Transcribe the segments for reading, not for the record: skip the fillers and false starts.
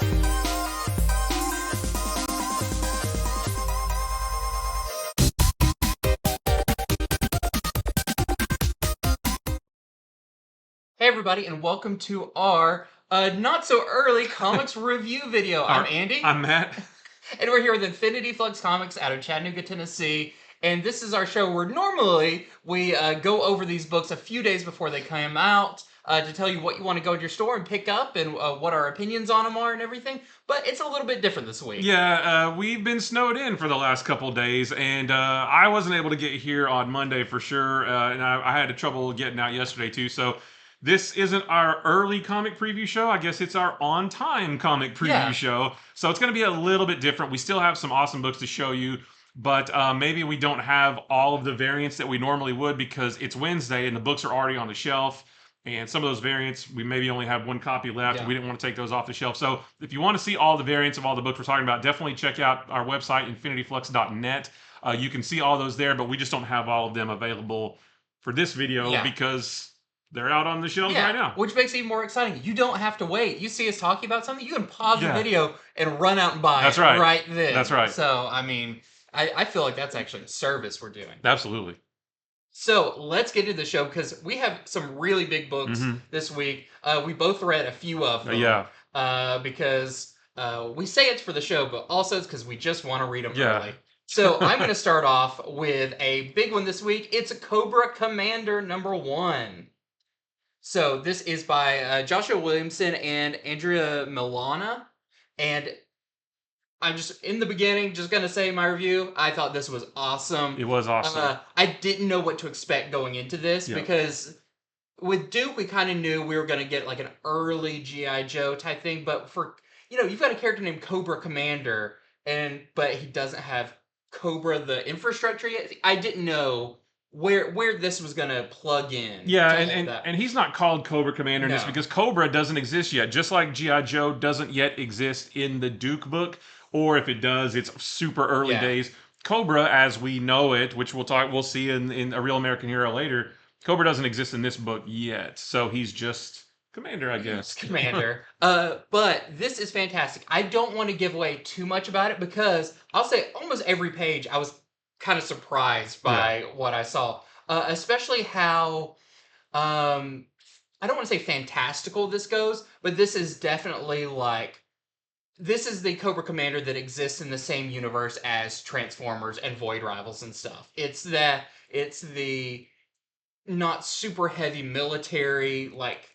Hey everybody, and welcome to our not so early comics review video. I'm Andy. I'm Matt. And we're here with Infinity Flux Comics out of Chattanooga, Tennessee. And this is our show where normally we go over these books a few days before they come out to tell you what you want to go to your store and pick up and what our opinions on them are and everything. But it's a little bit different this week. Yeah, we've been snowed in for the last couple days, and I wasn't able to get here on Monday for sure, and I had trouble getting out yesterday too. So this isn't our early comic preview show. I guess it's our on-time comic preview show. So it's going to be a little bit different. We still have some awesome books to show you, but maybe we don't have all of the variants that we normally would because it's Wednesday and the books are already on the shelf. And some of those variants, we maybe only have one copy left. Yeah. We didn't want to take those off the shelf. So if you want to see all the variants of all the books we're talking about, definitely check out our website, infinityflux.net. You can see all those there, but we just don't have all of them available for this video because they're out on the shelves right now. Which makes it even more exciting. You don't have to wait. You see us talking about something, you can pause the video and run out and buy it right then. That's right. So, I mean, I feel like that's actually a service we're doing. Absolutely. So let's get into the show because we have some really big books this week. We both read a few of them. Because we say it's for the show, but also it's because we just want to read them early. So I'm going to start off with a big one this week. It's a Cobra Commander #1. So this is by Joshua Williamson and Andrea Milana. And I'm just, in the beginning, just going to say my review, I thought this was awesome. It was awesome. I didn't know what to expect going into this because with Duke, we kind of knew we were going to get like an early G.I. Joe type thing. But for, you've got a character named Cobra Commander, but he doesn't have Cobra, the infrastructure yet. I didn't know where this was going to plug in. Yeah, and he's not called Cobra Commander in this because Cobra doesn't exist yet. Just like G.I. Joe doesn't yet exist in the Duke book. Or if it does, it's super early days. Cobra, as we know it, which we'll see in A Real American Hero later, Cobra doesn't exist in this book yet. So he's just Commander, I guess. Commander. But this is fantastic. I don't want to give away too much about it because I'll say almost every page I was kind of surprised by what I saw. Especially how, I don't want to say fantastical this goes, but this is definitely like, this is the Cobra Commander that exists in the same universe as Transformers and Void Rivals and stuff. It's the not super heavy military like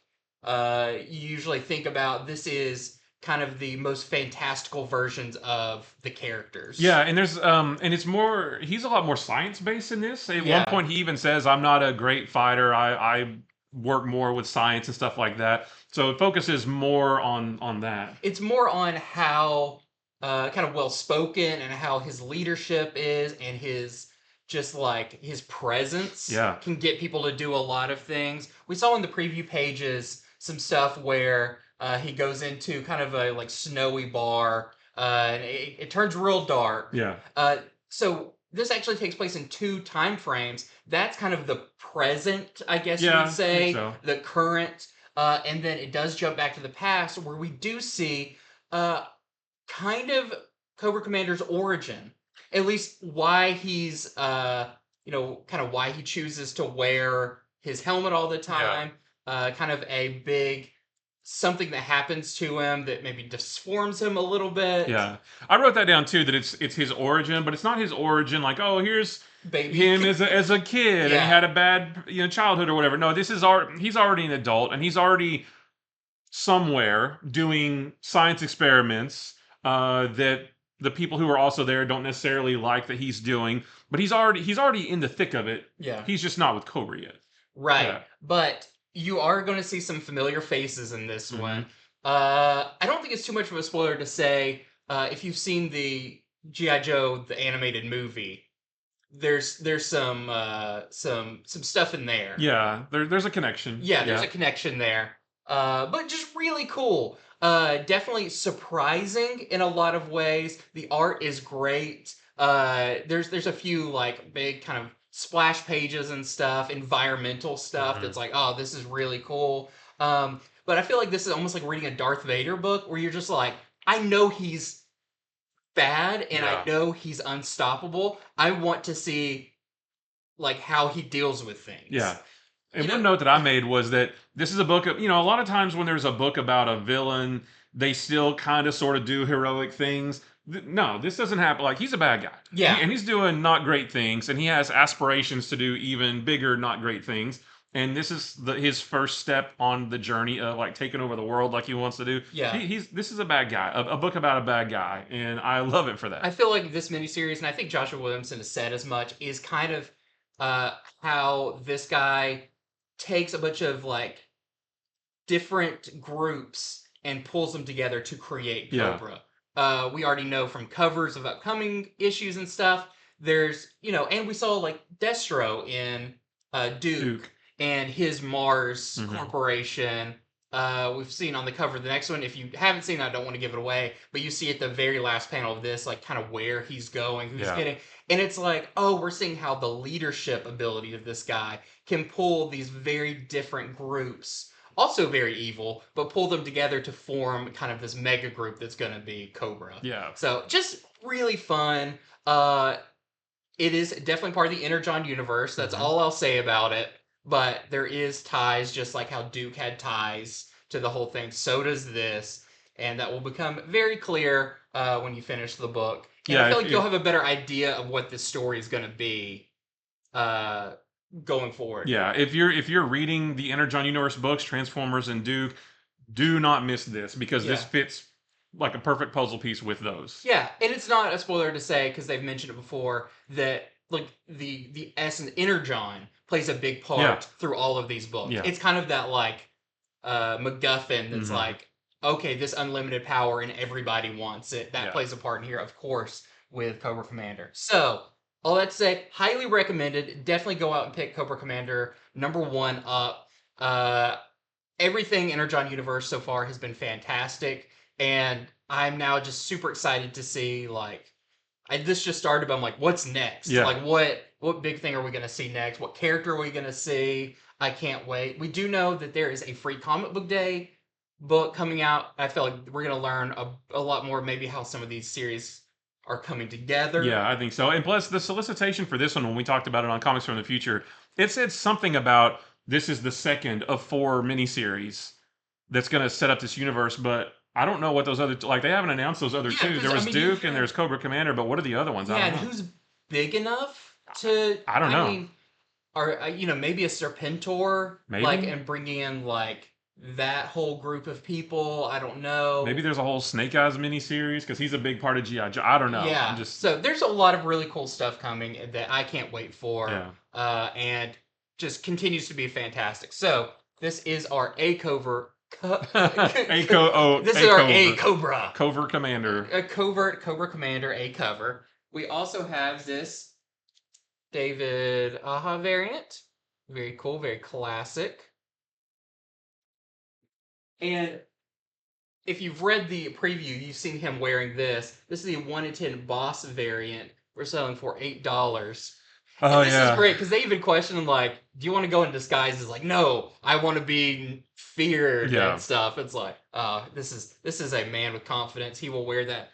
you usually think about. This is kind of the most fantastical versions of the characters. Yeah, and there's and it's more, he's a lot more science based in this. At one point he even says, I'm not a great fighter, I work more with science and stuff like that. So it focuses more on that. It's more on how kind of well spoken and how his leadership is and his just like his presence can get people to do a lot of things. We saw in the preview pages some stuff where he goes into kind of a like snowy bar and it turns real dark. Yeah. So this actually takes place in 2 time frames. That's kind of the present, I guess you would say, the current, and then it does jump back to the past where we do see kind of Cobra Commander's origin, at least why he's, kind of why he chooses to wear his helmet all the time, kind of a big something that happens to him that maybe disforms him a little bit. Yeah, I wrote that down too. That it's his origin, but it's not his origin. Like, oh, here's him as a kid and he had a bad childhood or whatever. No, this is he's already an adult and he's already somewhere doing science experiments that the people who are also there don't necessarily like that he's doing. But he's already in the thick of it. Yeah, he's just not with Cobra yet. Right, but you are going to see some familiar faces in this one. I don't think it's too much of a spoiler to say if you've seen the G.I. Joe, the animated movie, there's some stuff in there. Yeah, there's a connection. Yeah, there's a connection there. But just really cool. Definitely surprising in a lot of ways. The art is great. There's a few like big kind of splash pages and stuff, environmental stuff that's like, oh, this is really cool. But I feel like this is almost like reading a Darth Vader book where you're just like, I know he's bad and I Yeah. know he's unstoppable. I want to see like how he deals with Yeah. things. You And know, one note that I made was that this is a book of, a lot of times when there's a book about a villain, they still kind of sort of do heroic things. No, this doesn't happen. Like, he's a bad guy. yeah, And he's doing not great things, and he has aspirations to do even bigger, not great things. And this is his first step on the journey of like taking over the world like he wants to do. yeah. This is a bad guy, a book about a bad guy, and I love it for I that. feel like this miniseries, and I think Joshua Williamson has said as much, is kind of how this guy takes a bunch of like different groups and pulls them together to create Yeah, Cobra. We already know from covers of upcoming issues and stuff. There's, and we saw like Destro in Duke Duke. and his Mars Hmm. Corporation. We've seen on the cover of the next one. If you haven't seen it, I don't want to give it away, but you see at the very last panel of this, like kind of where he's going, who he's Yeah, getting. And it's like, oh, we're seeing how the leadership ability of this guy can pull these very different groups also very evil, but pull them together to form kind of this mega group that's going to be Cobra. yeah, So just really fun. Uh, it is definitely part of the Energon universe. That's hmm, all I'll say about it. But there is ties, just like how Duke had ties to the whole thing. So does this, and that will become very clear when you finish the book. And I yeah. feel like you'll If have a better idea of what this story is going to be uh, going forward. Yeah, if you're reading the Energon Universe books, Transformers and Duke, do not miss this because this Yeah. fits like a perfect puzzle piece with those. Yeah, and it's not a spoiler to say because they've mentioned it before that like the essence Energon plays a big Yeah, part through all of these books. yeah, It's kind of that like MacGuffin that's hmm, like okay, this unlimited power and everybody wants it. That yeah, plays a part in here, of course, with Cobra Commander. So all that to say, highly recommended. Definitely go out and pick Cobra Commander #1 up. Uh, Everything Energon Universe so far has been fantastic, and I'm now just super excited to see like this just started, but I'm like, what's next? yeah. Like what big thing are we gonna see next? What character are we gonna see? I can't wait. We do know that there is a free comic book day book coming out. I feel like we're gonna learn a lot more maybe how some of these series are coming together. Yeah, I think so. And plus, the solicitation for this one, when we talked about it on Comics from the Future, it said something about this is the second of 4 miniseries that's going to set up this universe. But I don't know what those other like. They haven't announced those other Yeah, two. There because I was mean you Duke and have there's Cobra Commander, but what are the other ones? I yeah, don't and know. who's big enough to I don't I know. mean or maybe a Serpentor, like, Maybe. and bringing in like that whole group of people. I don't know. Maybe there's a whole Snake Eyes miniseries because he's a big part of GI Joe. I don't know. I'm Yeah, just so there's a lot of really cool stuff coming that I can't wait for, yeah. and just continues to be fantastic. So this is our A cover. This is A our A covert Cobra, covert commander. a covert Cobra Commander A cover. We also have this David Aha variant. Very cool, very classic. And if you've read the preview, you've seen him wearing this. This is the 1 in 10 boss variant. We're selling for $8. Oh And this is yeah, great because they even question like, do you want to go in disguise? It's like, no, I want to be feared and yeah, stuff. It's like, this is a man with confidence. He will wear that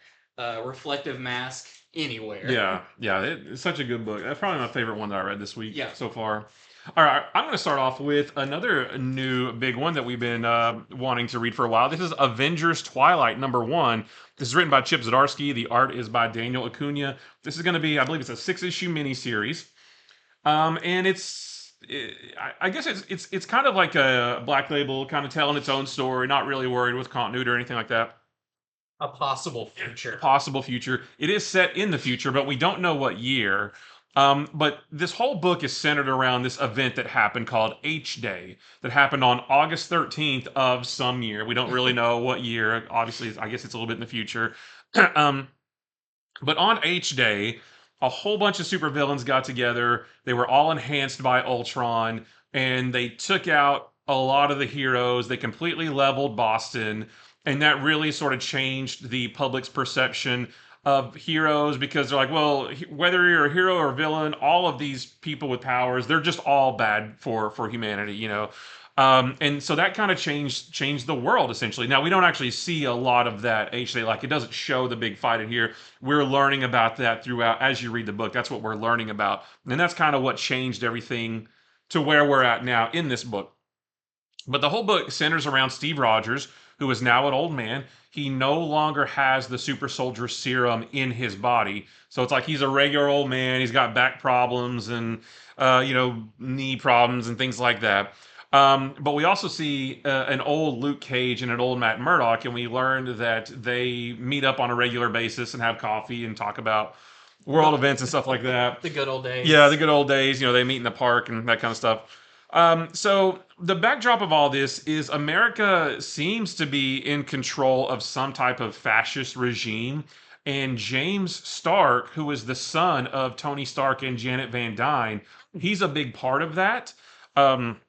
reflective mask anywhere. yeah. It's such a good book. That's probably my favorite one that I read this week Yeah. so far. All right, I'm going to start off with another new big one that we've been wanting to read for a while. This is Avengers Twilight #1. This is written by Chip Zdarsky. The art is by Daniel Acuna. This is going to be, I believe, it's a 6-issue miniseries. And I guess it's kind of like a Black Label, kind of telling its own story, not really worried with continuity or anything like that. A possible future. Possible future. It is set in the future, but we don't know what year. But this whole book is centered around this event that happened called H Day, that happened on August 13th of some year. We don't really know what year. Obviously, I guess it's a little bit in the future. um, but on H Day, a whole bunch of supervillains got together. They were all enhanced by Ultron, and they took out a lot of the heroes. They completely leveled Boston, and that really sort of changed the public's perception of heroes because they're like, well, whether you're a hero or a villain, all of these people with powers, they're just all bad for humanity, you know. And so that kind of changed the world essentially. Now we don't actually see a lot of that actually, like it doesn't show the big fight in here. We're learning about that throughout as you read the book. That's what we're learning about, and that's kind of what changed everything to where we're at now in this book. But the whole book centers around Steve Rogers, who is now an old man. He no longer has the super soldier serum in his body. So it's like he's a regular old man. He's got back problems and, knee problems and things like that. But we also see an old Luke Cage and an old Matt Murdock, and we learned that they meet up on a regular basis and have coffee and talk about world events and stuff like that. The good old days. Yeah, the good old days. They meet in the park and that kind of stuff. So the backdrop of all this is America seems to be in control of some type of fascist regime, and James Stark, who is the son of Tony Stark and Janet Van Dyne, he's a big part of that. Um,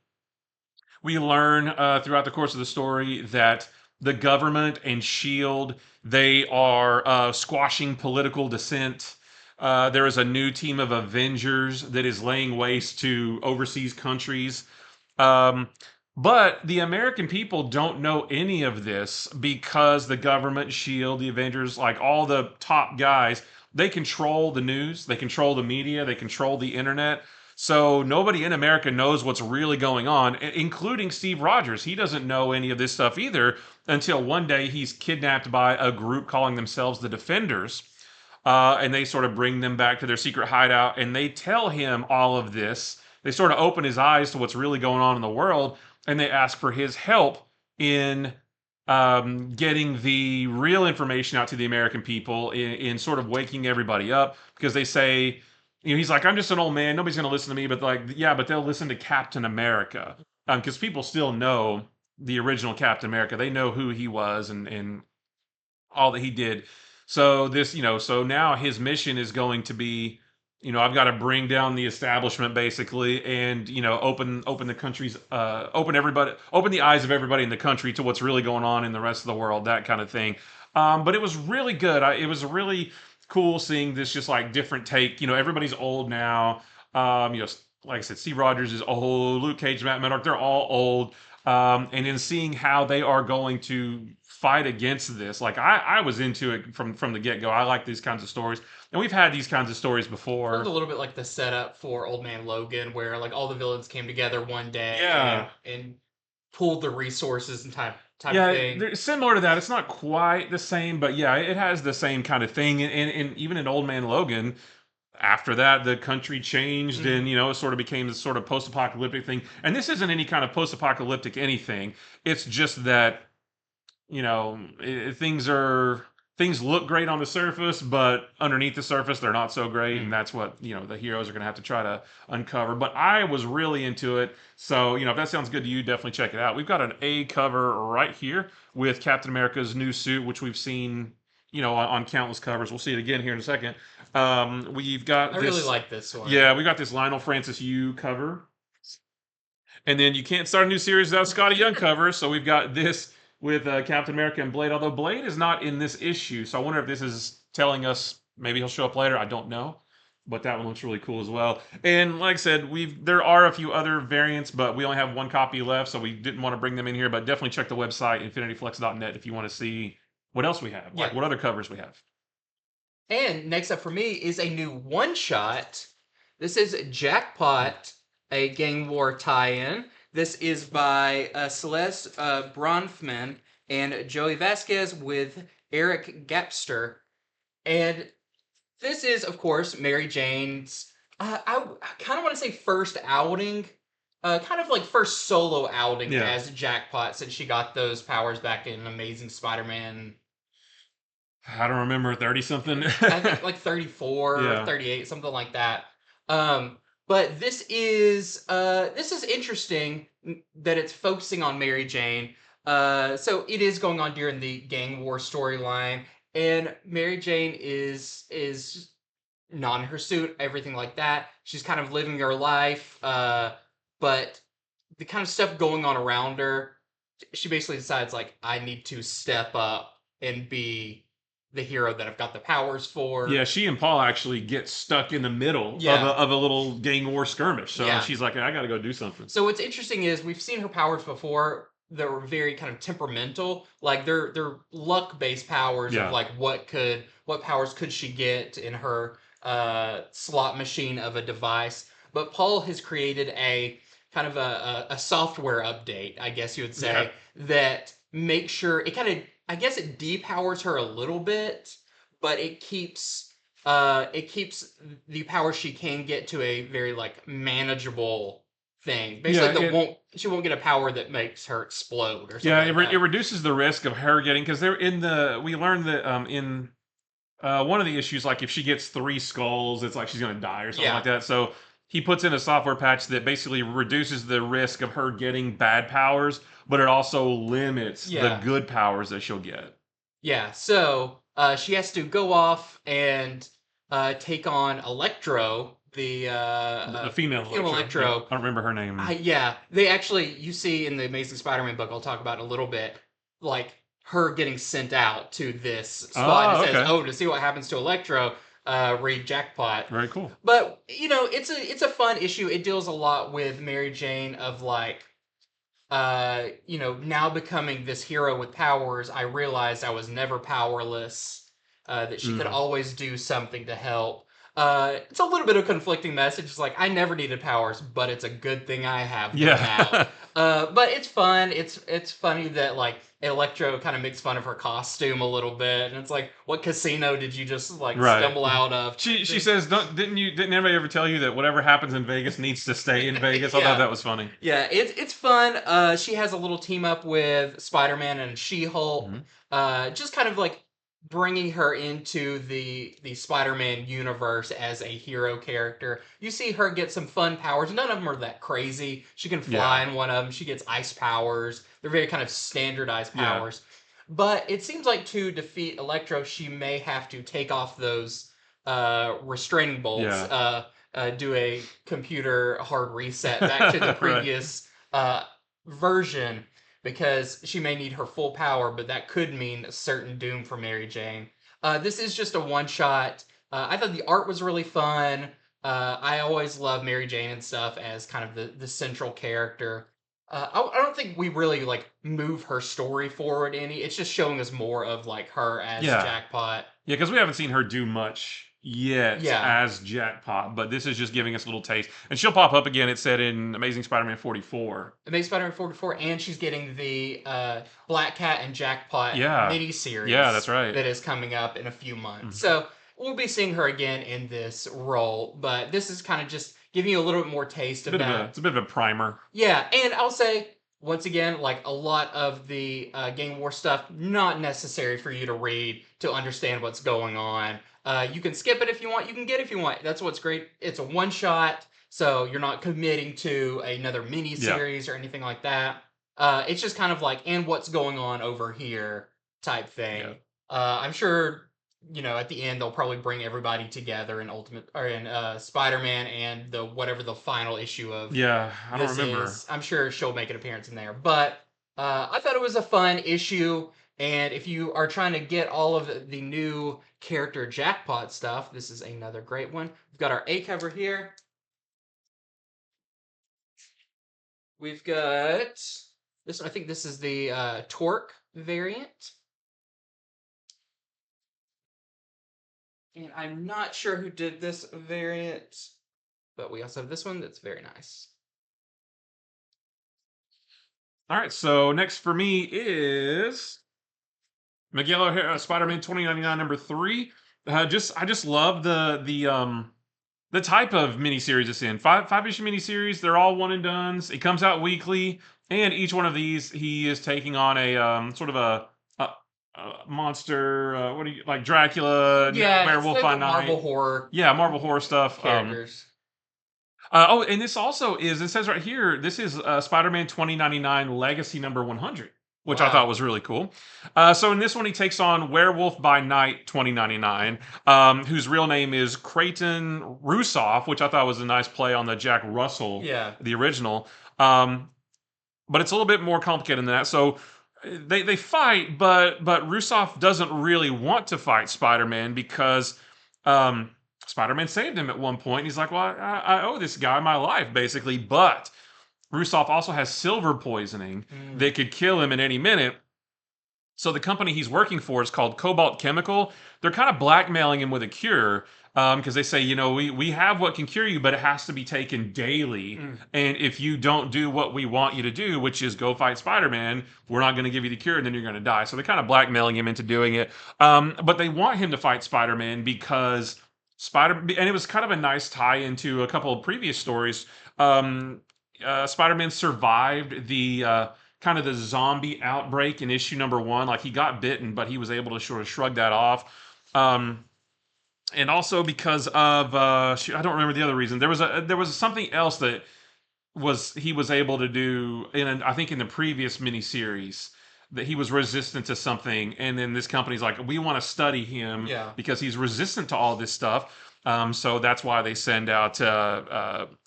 we learn throughout the course of the story that the government and Shield they are squashing political dissent. There is a new team of Avengers that is laying waste to overseas countries. Um, but the American people don't know any of this because the government, Shield, the Avengers, like all the top guys, they control the news, they control the media, they control the internet. So nobody in America knows what's really going on, including Steve Rogers. He doesn't know any of this stuff either until one day he's kidnapped by a group calling themselves the Defenders. And they sort of bring them back to their secret hideout and they tell him all of this. They sort of open his eyes to what's really going on in the world and they ask for his help in getting the real information out to the American people in sort of waking everybody up because they say, he's like, I'm just an old man. Nobody's going to listen to me. But like, yeah, but they'll listen to Captain America because people still know the original Captain America. They know who he was and all that he did. So this, so now his mission is going to be, I've got to bring down the establishment basically, and open the country's, open the eyes of everybody in the country to what's really going on in the rest of the world, that kind of thing. But it was really good. It was really cool seeing this just like different take. Everybody's old now. Like I said, Steve Rogers is old. Luke Cage, Matt Murdock, they're all old. And in seeing how they are going to fight against this, like I was into it from the get go. I like these kinds of stories, and we've had these kinds of stories before. It was a little bit like the setup for Old Man Logan, where like all the villains came together one day Yeah. and pulled the resources and type Yeah, of thing. similar to that. It's not quite the same, but yeah, it has the same kind of thing. And even in Old Man Logan, after that, the country changed and, it sort of became this sort of post apocalyptic thing. And this isn't any kind of post apocalyptic anything. It's just that things look great on the surface, but underneath the surface they're not so great, and that's what the heroes are going to have to try to uncover. But I was really into it, so if that sounds good to you, definitely check it out. We've got an A cover right here with Captain America's new suit, which we've seen on countless covers. We'll see it again here in a second. We've got I really like this one. Yeah, we got this Lionel Francis Yu cover, and then you can't start a new series without Scotty Young cover, so we've got this with Captain America and Blade, although Blade is not in this issue, so I wonder if this is telling us maybe he'll show up later. I don't know, but that one looks really cool as well. And like I said, there are a few other variants, but we only have one copy left, so we didn't want to bring them in here. But definitely check the website infinityflux.net if you want to see what else we have, like what other covers we have. And next up for me is a new one shot. This is Jackpot, a Gang War tie-in. This is by Celeste Bronfman and Joey Vasquez with Eric Gapster. And this is, of course, Mary Jane's, I kind of want to say first outing, kind of like first solo outing as Jackpot, since she got those powers back in Amazing Spider-Man. I don't remember, 30-something? I think like 34 or 38, something like that. But this is interesting that it's focusing on Mary Jane. So it is going on during the gang war storyline, and Mary Jane is not in her suit, everything like that. She's kind of living her life, but the kind of stuff going on around her, she basically decides like, I need to step up and be the hero that I've got the powers for. Yeah, she and Paul actually get stuck in the middle Yeah. of a little gang war skirmish. So Yeah. she's like, I got to go do something. So what's interesting is we've seen her powers before that were very kind of temperamental. Like they're luck based powers Yeah. of like what powers could she get in her slot machine of a device. But Paul has created a kind of a software update, I guess you would say, that makes sure it kind of, I guess it depowers her a little bit, but it keeps the power she can get to a very like manageable thing. Basically, she won't get a power that makes her explode or something. Yeah, like that. It reduces the risk of her getting, because they're in the, we learned that in one of the issues, like if she gets 3 skulls, it's like she's gonna die or something like that. So he puts in a software patch that basically reduces the risk of her getting bad powers, but it also limits the good powers that she'll get. Yeah, so she has to go off and take on Electro, the female Electro. Yeah, I don't remember her name. Yeah, they actually, you see in the Amazing Spider-Man book, I'll talk about in a little bit, like her getting sent out to this spot. And it says, to see what happens to Electro, read Jackpot. Very cool. But it's a fun issue. It deals a lot with Mary Jane of like, now becoming this hero with powers. I realized I was never powerless. That she could always do something to help. It's a little bit of conflicting message. It's like I never needed powers, but it's a good thing I have them now. But it's fun. It's funny that like Electro kind of makes fun of her costume a little bit, and it's like, what casino did you just like stumble out of? She says, didn't anybody ever tell you that whatever happens in Vegas needs to stay in Vegas? I thought that was funny. Yeah, it's fun. She has a little team up with Spider-Man and She-Hulk. Just kind of like bringing her into the Spider-Man universe as a hero character. You see her get some fun powers. None of them are that crazy. She can fly in one of them. She gets ice powers. They're very kind of standardized powers. But it seems like to defeat Electro, she may have to take off those restraining bolts. Do a computer hard reset back to the previous version, because she may need her full power, but that could mean a certain doom for Mary Jane. This is just a one-shot. I thought the art was really fun. I always love Mary Jane and stuff as kind of the central character. I don't think we really like move her story forward any. It's just showing us more of like her as Jackpot. Yeah, because we haven't seen her do much yet as Jackpot, but this is just giving us a little taste. And she'll pop up again, it said, in Amazing Spider-Man 44. Amazing Spider-Man 44, and she's getting the Black Cat and Jackpot miniseries. Yeah, that's right. That is coming up in a few months. So we'll be seeing her again in this role, but this is kind of just giving you a little bit more taste of that. It's a bit of a primer. Yeah, and I'll say, once again, like a lot of the Gang War stuff, not necessary for you to read to understand what's going on. You can skip it if you want. You can get it if you want. That's what's great. It's a one-shot, so you're not committing to another mini-series or anything like that. It's just kind of like, and what's going on over here type thing. I'm sure, at the end they'll probably bring everybody together in Spider-Man and the final issue of I don't remember. I'm sure she'll make an appearance in there. But I thought it was a fun issue. And if you are trying to get all of the new character Jackpot stuff, this is another great one. We've got our A cover here. We've got this. I think this is the Torque variant. And I'm not sure who did this variant, but we also have this one that's very nice. All right, so next for me is Miguel O'Hara, Spider-Man 2099 number 3. I just love the type of miniseries it's in. Five-issue miniseries. They're all one and dones. It comes out weekly, and each one of these he is taking on a sort of a monster. What do you like? Dracula, Werewolf by Night, Marvel horror. Yeah, Marvel horror stuff. Characters. And this also is. It says right here. This is Spider-Man 2099 Legacy number 100. Which I thought was really cool. So in this one, he takes on Werewolf by Night 2099, whose real name is Creighton Rusoff, which I thought was a nice play on the Jack Russell, the original. But it's a little bit more complicated than that. So they fight, but Rusoff doesn't really want to fight Spider-Man because um, Spider-Man saved him at one point. And he's like, well, I owe this guy my life, basically. But Rusoff also has silver poisoning Mm. that could kill him at any minute. So the company he's working for is called Cobalt Chemical. They're kind of blackmailing him with a cure because they say, you know, we have what can cure you, but it has to be taken daily. Mm. And if you don't do what we want you to do, which is go fight Spider-Man, we're not going to give you the cure, and then you're going to die. So they're kind of blackmailing him into doing it. But they want him to fight Spider-Man because and it was kind of a nice tie into a couple of previous stories. Spider-Man survived the kind of the zombie outbreak in issue number 1. Like he got bitten, but he was able to sort of shrug that off. And also because of I don't remember the other reason. There was something else that he was able to do I think in the previous miniseries that he was resistant to something, and then this company's like, we want to study him because he's resistant to all this stuff. So that's why they send out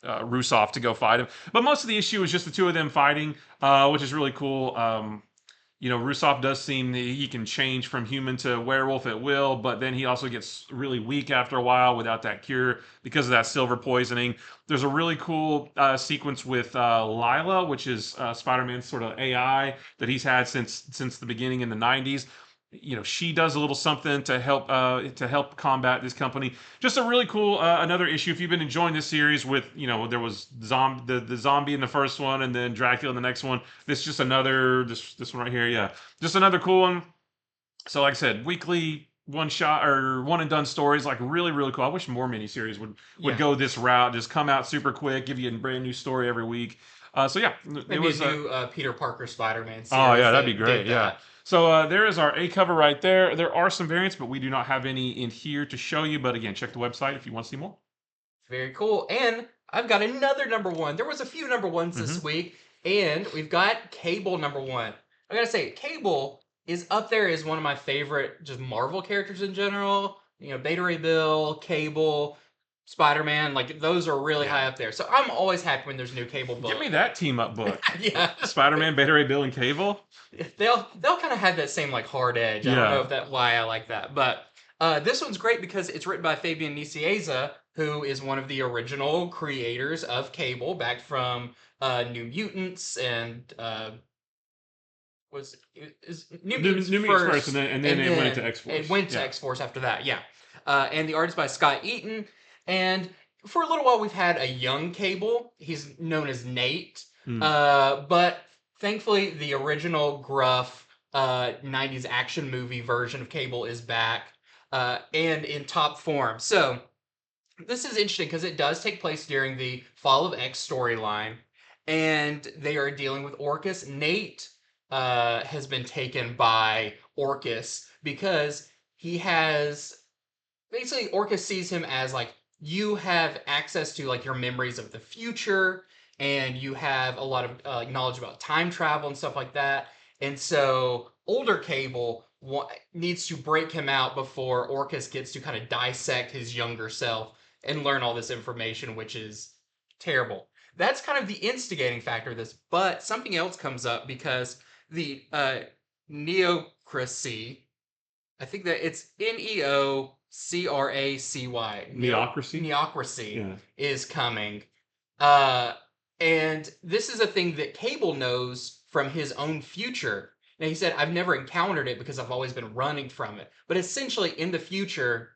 Rusoff to go fight him. But most of the issue is just the two of them fighting, which is really cool. You know, Rusoff does seem that he can change from human to werewolf at will, but then he also gets really weak after a while without that cure because of that silver poisoning. There's a really cool sequence with Lila, which is Spider-Man's sort of AI that he's had since the beginning in the 90s. You know, she does a little something to help combat this company. Just a really cool another issue. If you've been enjoying this series with, you know, there was the zombie in the first one and then Dracula in the next one. This just another this one right here, yeah, just another cool one. So like I said, weekly one shot or one and done stories, like really cool. I wish more miniseries would go this route. Just come out super quick, give you a brand new story every week. So yeah, Maybe it was a new Peter Parker Spider-Man series. Oh yeah, that'd be great. Yeah. So there is our A cover right there. There are some variants, but we do not have any in here to show you. But again, check the website if you want to see more. Very cool. And I've got another number 1. There was a few number 1s this week, and we've got Cable number 1. I gotta say, Cable is up there as one of my favorite just Marvel characters in general. You know, Beta Ray Bill, Cable, Spider-Man, like those are really high up there. So I'm always happy when there's a new Cable book. Give me that team up book. Yeah. Spider-Man, Beta Ray Bill, and Cable. They'll kind of have that same like hard edge. I don't know if that why I like that, but this one's great because it's written by Fabian Nicieza, who is one of the original creators of Cable, back from New Mutants and New Mutants first, and then it went into X-Force. It went to X-Force after that, yeah. And the art is by Scott Eaton. And for a little while, we've had a young Cable. He's known as Nate. But thankfully, the original gruff 90s action movie version of Cable is back and in top form. So this is interesting because it does take place during the Fall of X storyline, and they are dealing with Orcus. Nate has been taken by Orcus because he has basically Orcus sees him as like, you have access to like your memories of the future, and you have a lot of knowledge about time travel and stuff like that. And so older Cable needs to break him out before Orcus gets to kind of dissect his younger self and learn all this information, which is terrible. That's kind of the instigating factor of this, but something else comes up because the Neocracy, I think that it's Neocracy. Neocracy is coming. And this is a thing that Cable knows from his own future. Now, he said, I've never encountered it because I've always been running from it. But essentially, in the future,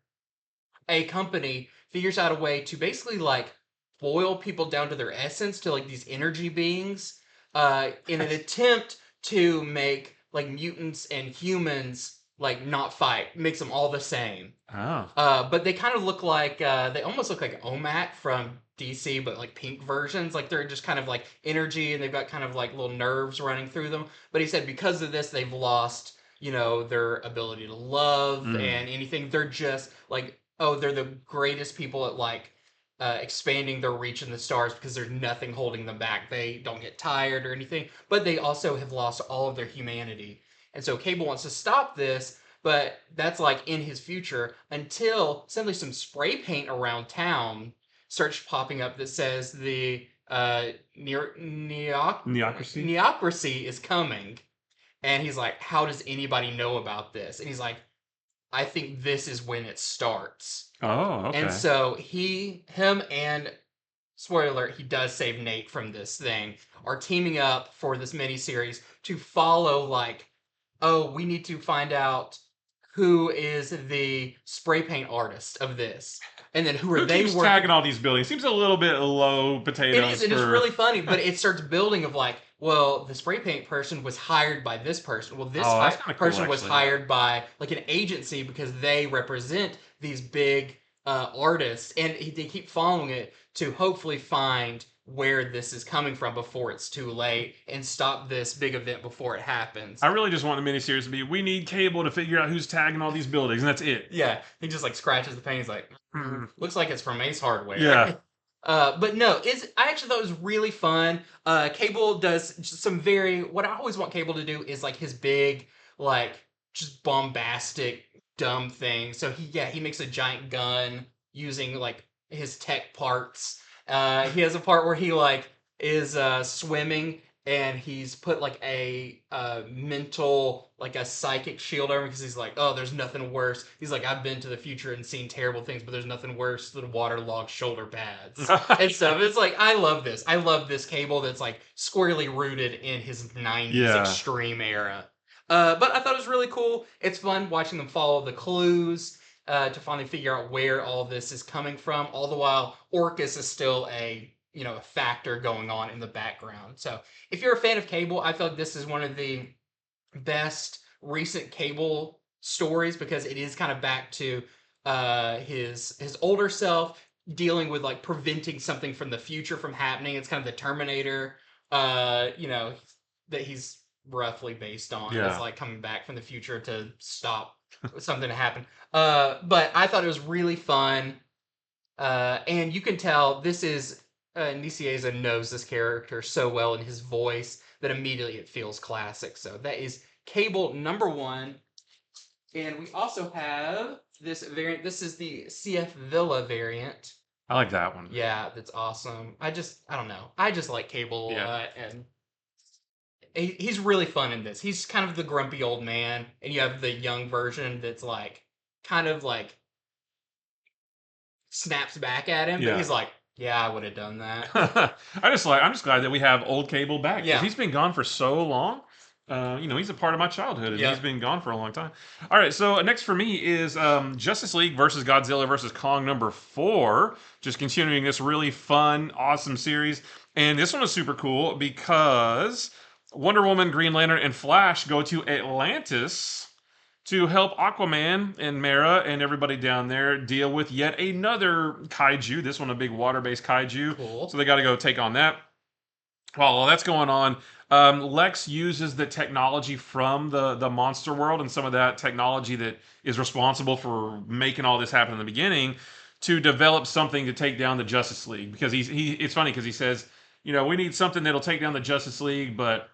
a company figures out a way to basically, like, boil people down to their essence, to, like, these energy beings, in an attempt to make, like, mutants and humans, like, not fight. Makes them all the same. Oh. But they kind of look like, they almost look like OMAC from DC, but like pink versions. Like they're just kind of like energy, and they've got kind of like little nerves running through them. But he said because of this, they've lost, you know, their ability to love and anything. They're just like, oh, they're the greatest people at like expanding their reach in the stars because there's nothing holding them back. They don't get tired or anything, but they also have lost all of their humanity. And so Cable wants to stop this, but that's like in his future until suddenly some spray paint around town starts popping up that says the Neocracy is coming. and he's like, "How does anybody know about this?" And he's like, "I think this is when it starts." Oh, And okay. so him and spoiler alert, he does save Nate from this thing, are teaming up for this miniseries to follow, like, oh, we need to find out who is the spray paint artist of this. And then who are Who they keeps working? tagging all these buildings? Seems a little bit low It is, potatoes and it's for. really funny, but it starts building of like, well, the spray paint person was hired by this person. Well, this Oh, that's kind of cool, person was actually. hired by like an agency because they represent these big artists, and they keep following it to hopefully find where this is coming from before it's too late and stop this big event before it happens. I really just want the miniseries to be, we need Cable to figure out who's tagging all these buildings, and that's it. Yeah, he just like scratches the paint. He's like, looks like it's from Ace Hardware. Yeah. But no, I actually thought it was really fun. Cable does some very what I always want Cable to do is like his big like just bombastic dumb thing. So he makes a giant gun using like his tech parts. He has a part where he like is swimming and he's put like a mental like a psychic shield over him because he's like, oh, there's nothing worse. He's like, I've been to the future and seen terrible things, but there's nothing worse than waterlogged shoulder pads and stuff. It's like I love this. I love this Cable that's like squarely rooted in his '90s Yeah. extreme era. But I thought it was really cool. It's fun watching them follow the clues to finally figure out where all this is coming from. All the while, Orcus is still a factor going on in the background. So if you're a fan of Cable, I feel like this is one of the best recent Cable stories because it is kind of back to his older self dealing with like preventing something from the future from happening. It's kind of the Terminator, that he's roughly based on. It's Yeah. like coming back from the future to stop something to happen. But I thought it was really fun. And you can tell this is Nicieza knows this character so well in his voice that immediately it feels classic. So that is Cable #1. And we also have this variant. This is the CF Villa variant. I like that one. Yeah, that's awesome. I don't know. I just like Cable a Yeah. lot, and he's really fun in this. He's kind of the grumpy old man, and you have the young version that's like kind of like snaps back at him, but Yeah. he's like, "Yeah, I would have done that." I'm just glad that we have old Cable back because Yeah. he's been gone for so long. He's a part of my childhood, and Yeah. he's been gone for a long time. All right, so next for me is Justice League versus Godzilla versus Kong #4. Just continuing this really fun, awesome series, and this one is super cool because Wonder Woman, Green Lantern, and Flash go to Atlantis to help Aquaman and Mera and everybody down there deal with yet another kaiju. This one, a big water-based kaiju. Cool. So they got to go take on that. While that's going on, Lex uses the technology from the monster world and some of that technology that is responsible for making all this happen in the beginning to develop something to take down the Justice League. Because it's funny because he says, we need something that'll take down the Justice League, but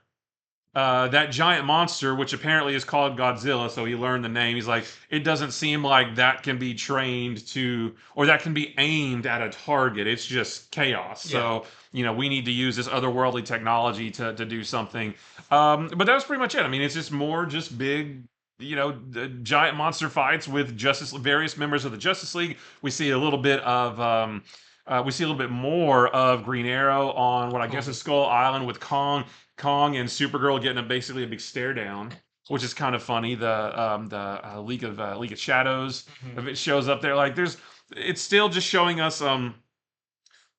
that giant monster, which apparently is called Godzilla, so he learned the name. He's like, it doesn't seem like that can be trained to, or that can be aimed at a target. It's just chaos. So, we need to use this otherworldly technology to do something. But that was pretty much it. I mean, it's just big, giant monster fights with various members of the Justice League. We see a little bit of. We see a little bit more of Green Arrow on what I guess is Skull Island with Kong and Supergirl getting basically a big stare down, which is kind of funny. The League of Shadows, if it shows up there, like it's still just showing us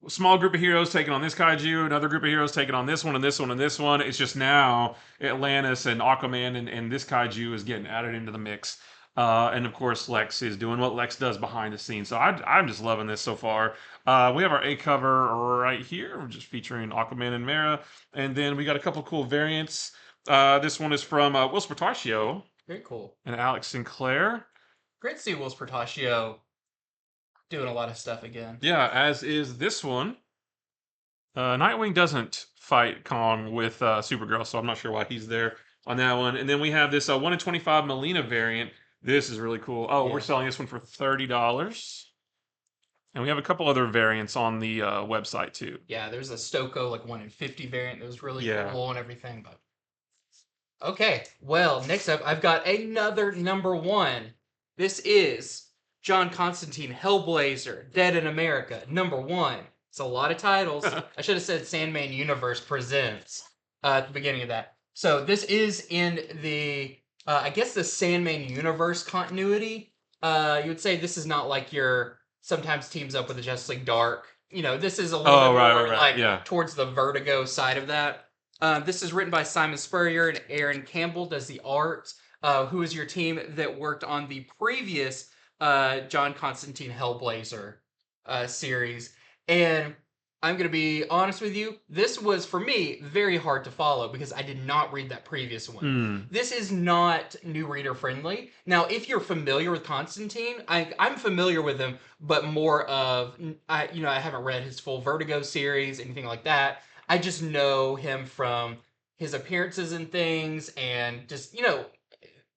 small group of heroes taking on this kaiju, another group of heroes taking on this one and this one and this one. It's just now Atlantis and Aquaman and this kaiju is getting added into the mix. And of course, Lex is doing what Lex does behind the scenes. So I'm just loving this so far. We have our A cover right here. We're just featuring Aquaman and Mera. And then we got a couple cool variants. This one is from Will Spartaccio. Very cool. And Alex Sinclair. Great to see Will Spartaccio doing a lot of stuff again. Yeah, as is this one. Nightwing doesn't fight Kong with Supergirl, so I'm not sure why he's there on that one. And then we have this 1 in 25 Melina variant. This is really cool. Oh, we're selling this one for $30. And we have a couple other variants on the website too. Yeah, there's a Stoko like 1 in 50 variant that was really cool and everything. But Okay, well, next up, I've got another number one. This is John Constantine, Hellblazer, Dead in America, number one. It's a lot of titles. I should have said Sandman Universe Presents at the beginning of that. So this is in the, I guess, the Sandman Universe continuity. You would say this is not like your sometimes teams up with the Justice League Dark. This is a little Oh, bit right, more right, right. like Yeah. towards the Vertigo side of that. This is written by Simon Spurrier and Aaron Campbell does the art. Who is your team that worked on the previous John Constantine Hellblazer series? And I'm going to be honest with you, this was for me very hard to follow because I did not read that previous one. Hmm. This is not new reader friendly. Now, if you're familiar with Constantine, I'm familiar with him, but more of I haven't read his full Vertigo series, anything like that. I just know him from his appearances and things, and just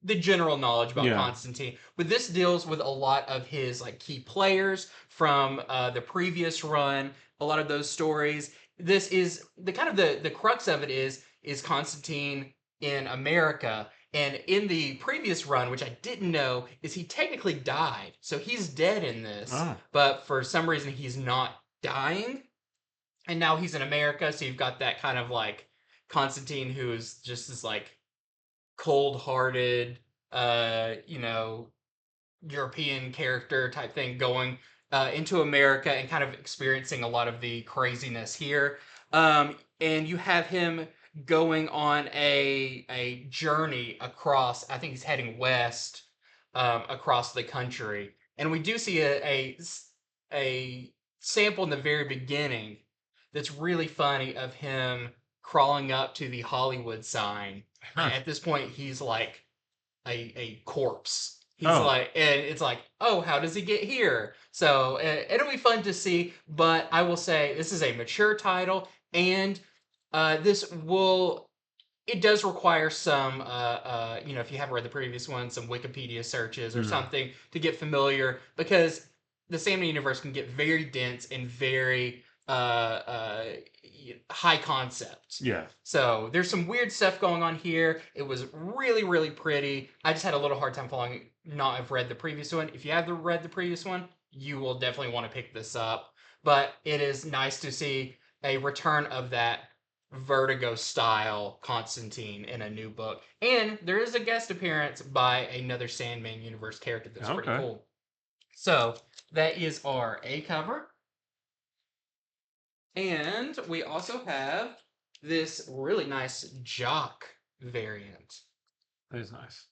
the general knowledge about Yeah. Constantine. But this deals with a lot of his like key players from the previous run. A lot of those stories. This is the kind of the crux of it is Constantine in America. And in the previous run, which I didn't know, is he technically died. So he's dead in this, Oh. but for some reason he's not dying. And now he's in America, so you've got that kind of like Constantine who is just this like cold-hearted, you know, European character type thing going into America and kind of experiencing a lot of the craziness here. And you have him going on a journey across. I think he's heading west across the country, and we do see a sample in the very beginning that's really funny of him crawling up to the Hollywood sign. And Huh. at this point, he's like a corpse. He's Oh. like, and it's like, oh, how does he get here? So it'll be fun to see. But I will say this is a mature title, and this will. It does require some, if you haven't read the previous one, some Wikipedia searches or Hmm. something to get familiar because the Salmon universe can get very dense and very high concept. Yeah. So there's some weird stuff going on here. It was really, really pretty. I just had a little hard time following. Not have read the previous one. If you have read the previous one, you will definitely want to pick this up. But it is nice to see a return of that Vertigo style Constantine in a new book. And there is a guest appearance by another Sandman universe character that's pretty Okay. cool. So that is our A cover. And we also have this really nice Jock variant. That is nice.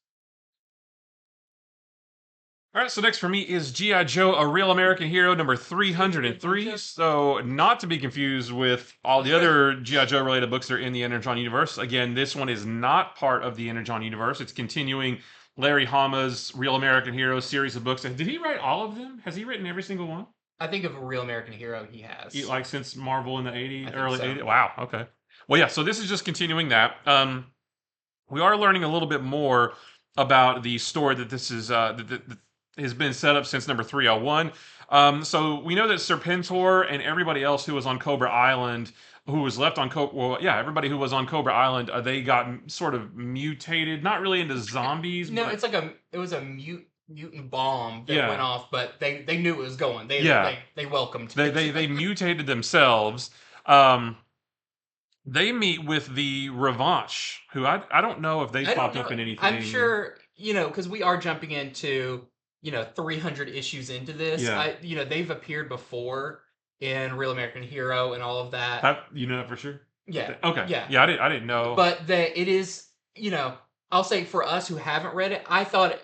All right, so next for me is G.I. Joe, A Real American Hero, number 303. So, not to be confused with all the other G.I. Joe related books that are in the Energon universe. Again, this one is not part of the Energon universe. It's continuing Larry Hama's Real American Hero series of books. And did he write all of them? Has he written every single one? I think of a real American hero he has. Like since Marvel in the 80s, I think early so. 80s? Wow, okay. Well, yeah, so this is just continuing that. We are learning a little bit more about the story that this is that has been set up since number 301. So we know that Serpentor and everybody else who was on Cobra Island, who was left on Cobra, well, yeah, everybody who was on Cobra Island, they got sort of mutated, not really into zombies. No, but it's like it was a mutant bomb that Yeah. went off, but they knew it was going. Yeah. They welcomed they it. they mutated themselves. Um, they meet with the Revanche, who I don't know if they I don't popped know. up in anything. I'm sure because we are jumping into 300 issues into this. Yeah. They've appeared before in Real American Hero and all of that. You know that for sure? Yeah. Okay. Yeah. Yeah, I didn't know. But it is, I'll say for us who haven't read it, I thought,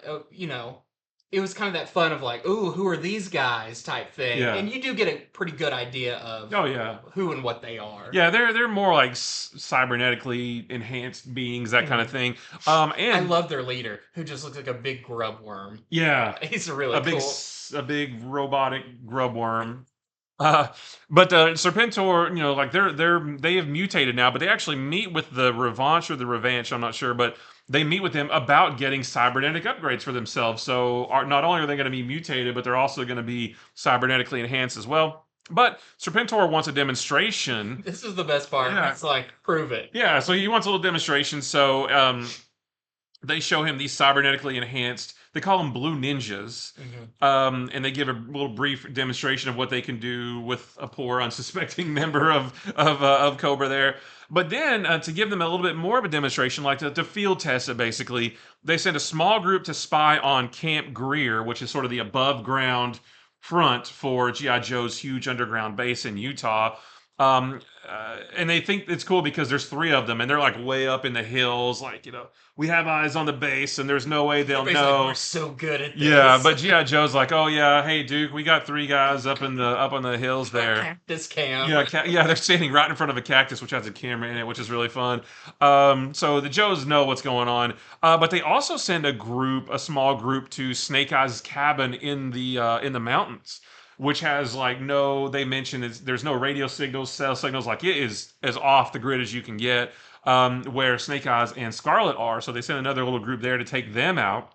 it was kind of that fun of like, ooh, who are these guys type thing. Yeah. And you do get a pretty good idea of Oh yeah. who and what they are. Yeah, they're more like cybernetically enhanced beings, that kind of thing. And I love their leader, who just looks like a big grub worm. yeah, He's really cool. a big robotic grub worm. But Serpentor, like they have mutated now, but they actually meet with the Revanche or the Revanche, I'm not sure, but they meet with them about getting cybernetic upgrades for themselves. So not only are they going to be mutated, but they're also going to be cybernetically enhanced as well. But Serpentor wants a demonstration. This is the best part. Yeah, It's like, prove it. yeah. So he wants a little demonstration. So they show him these cybernetically enhanced. They call them blue ninjas, Hmm. and they give a little brief demonstration of what they can do with a poor, unsuspecting member of Cobra there. But then to give them a little bit more of a demonstration, like to field test it, basically, they send a small group to spy on Camp Greer, which is sort of the above ground front for GI Joe's huge underground base in Utah. And they think it's cool because there's three of them, and they're like way up in the hills, like we have eyes on the base, and there's no way they'll Everybody's like, know. we're so good at Yeah, this. but GI Joe's like, oh yeah, hey Duke, we got three guys up on the hills there. Cactus camp. Yeah, yeah, they're standing right in front of a cactus, which has a camera in it, which is really fun. So the Joes know what's going on, but they also send a small group, to Snake Eyes' cabin in the mountains, which has like no. They mention there's no radio signals, cell signals. Like it is as off the grid as you can get. Where Snake Eyes and Scarlet are, so they send another little group there to take them out.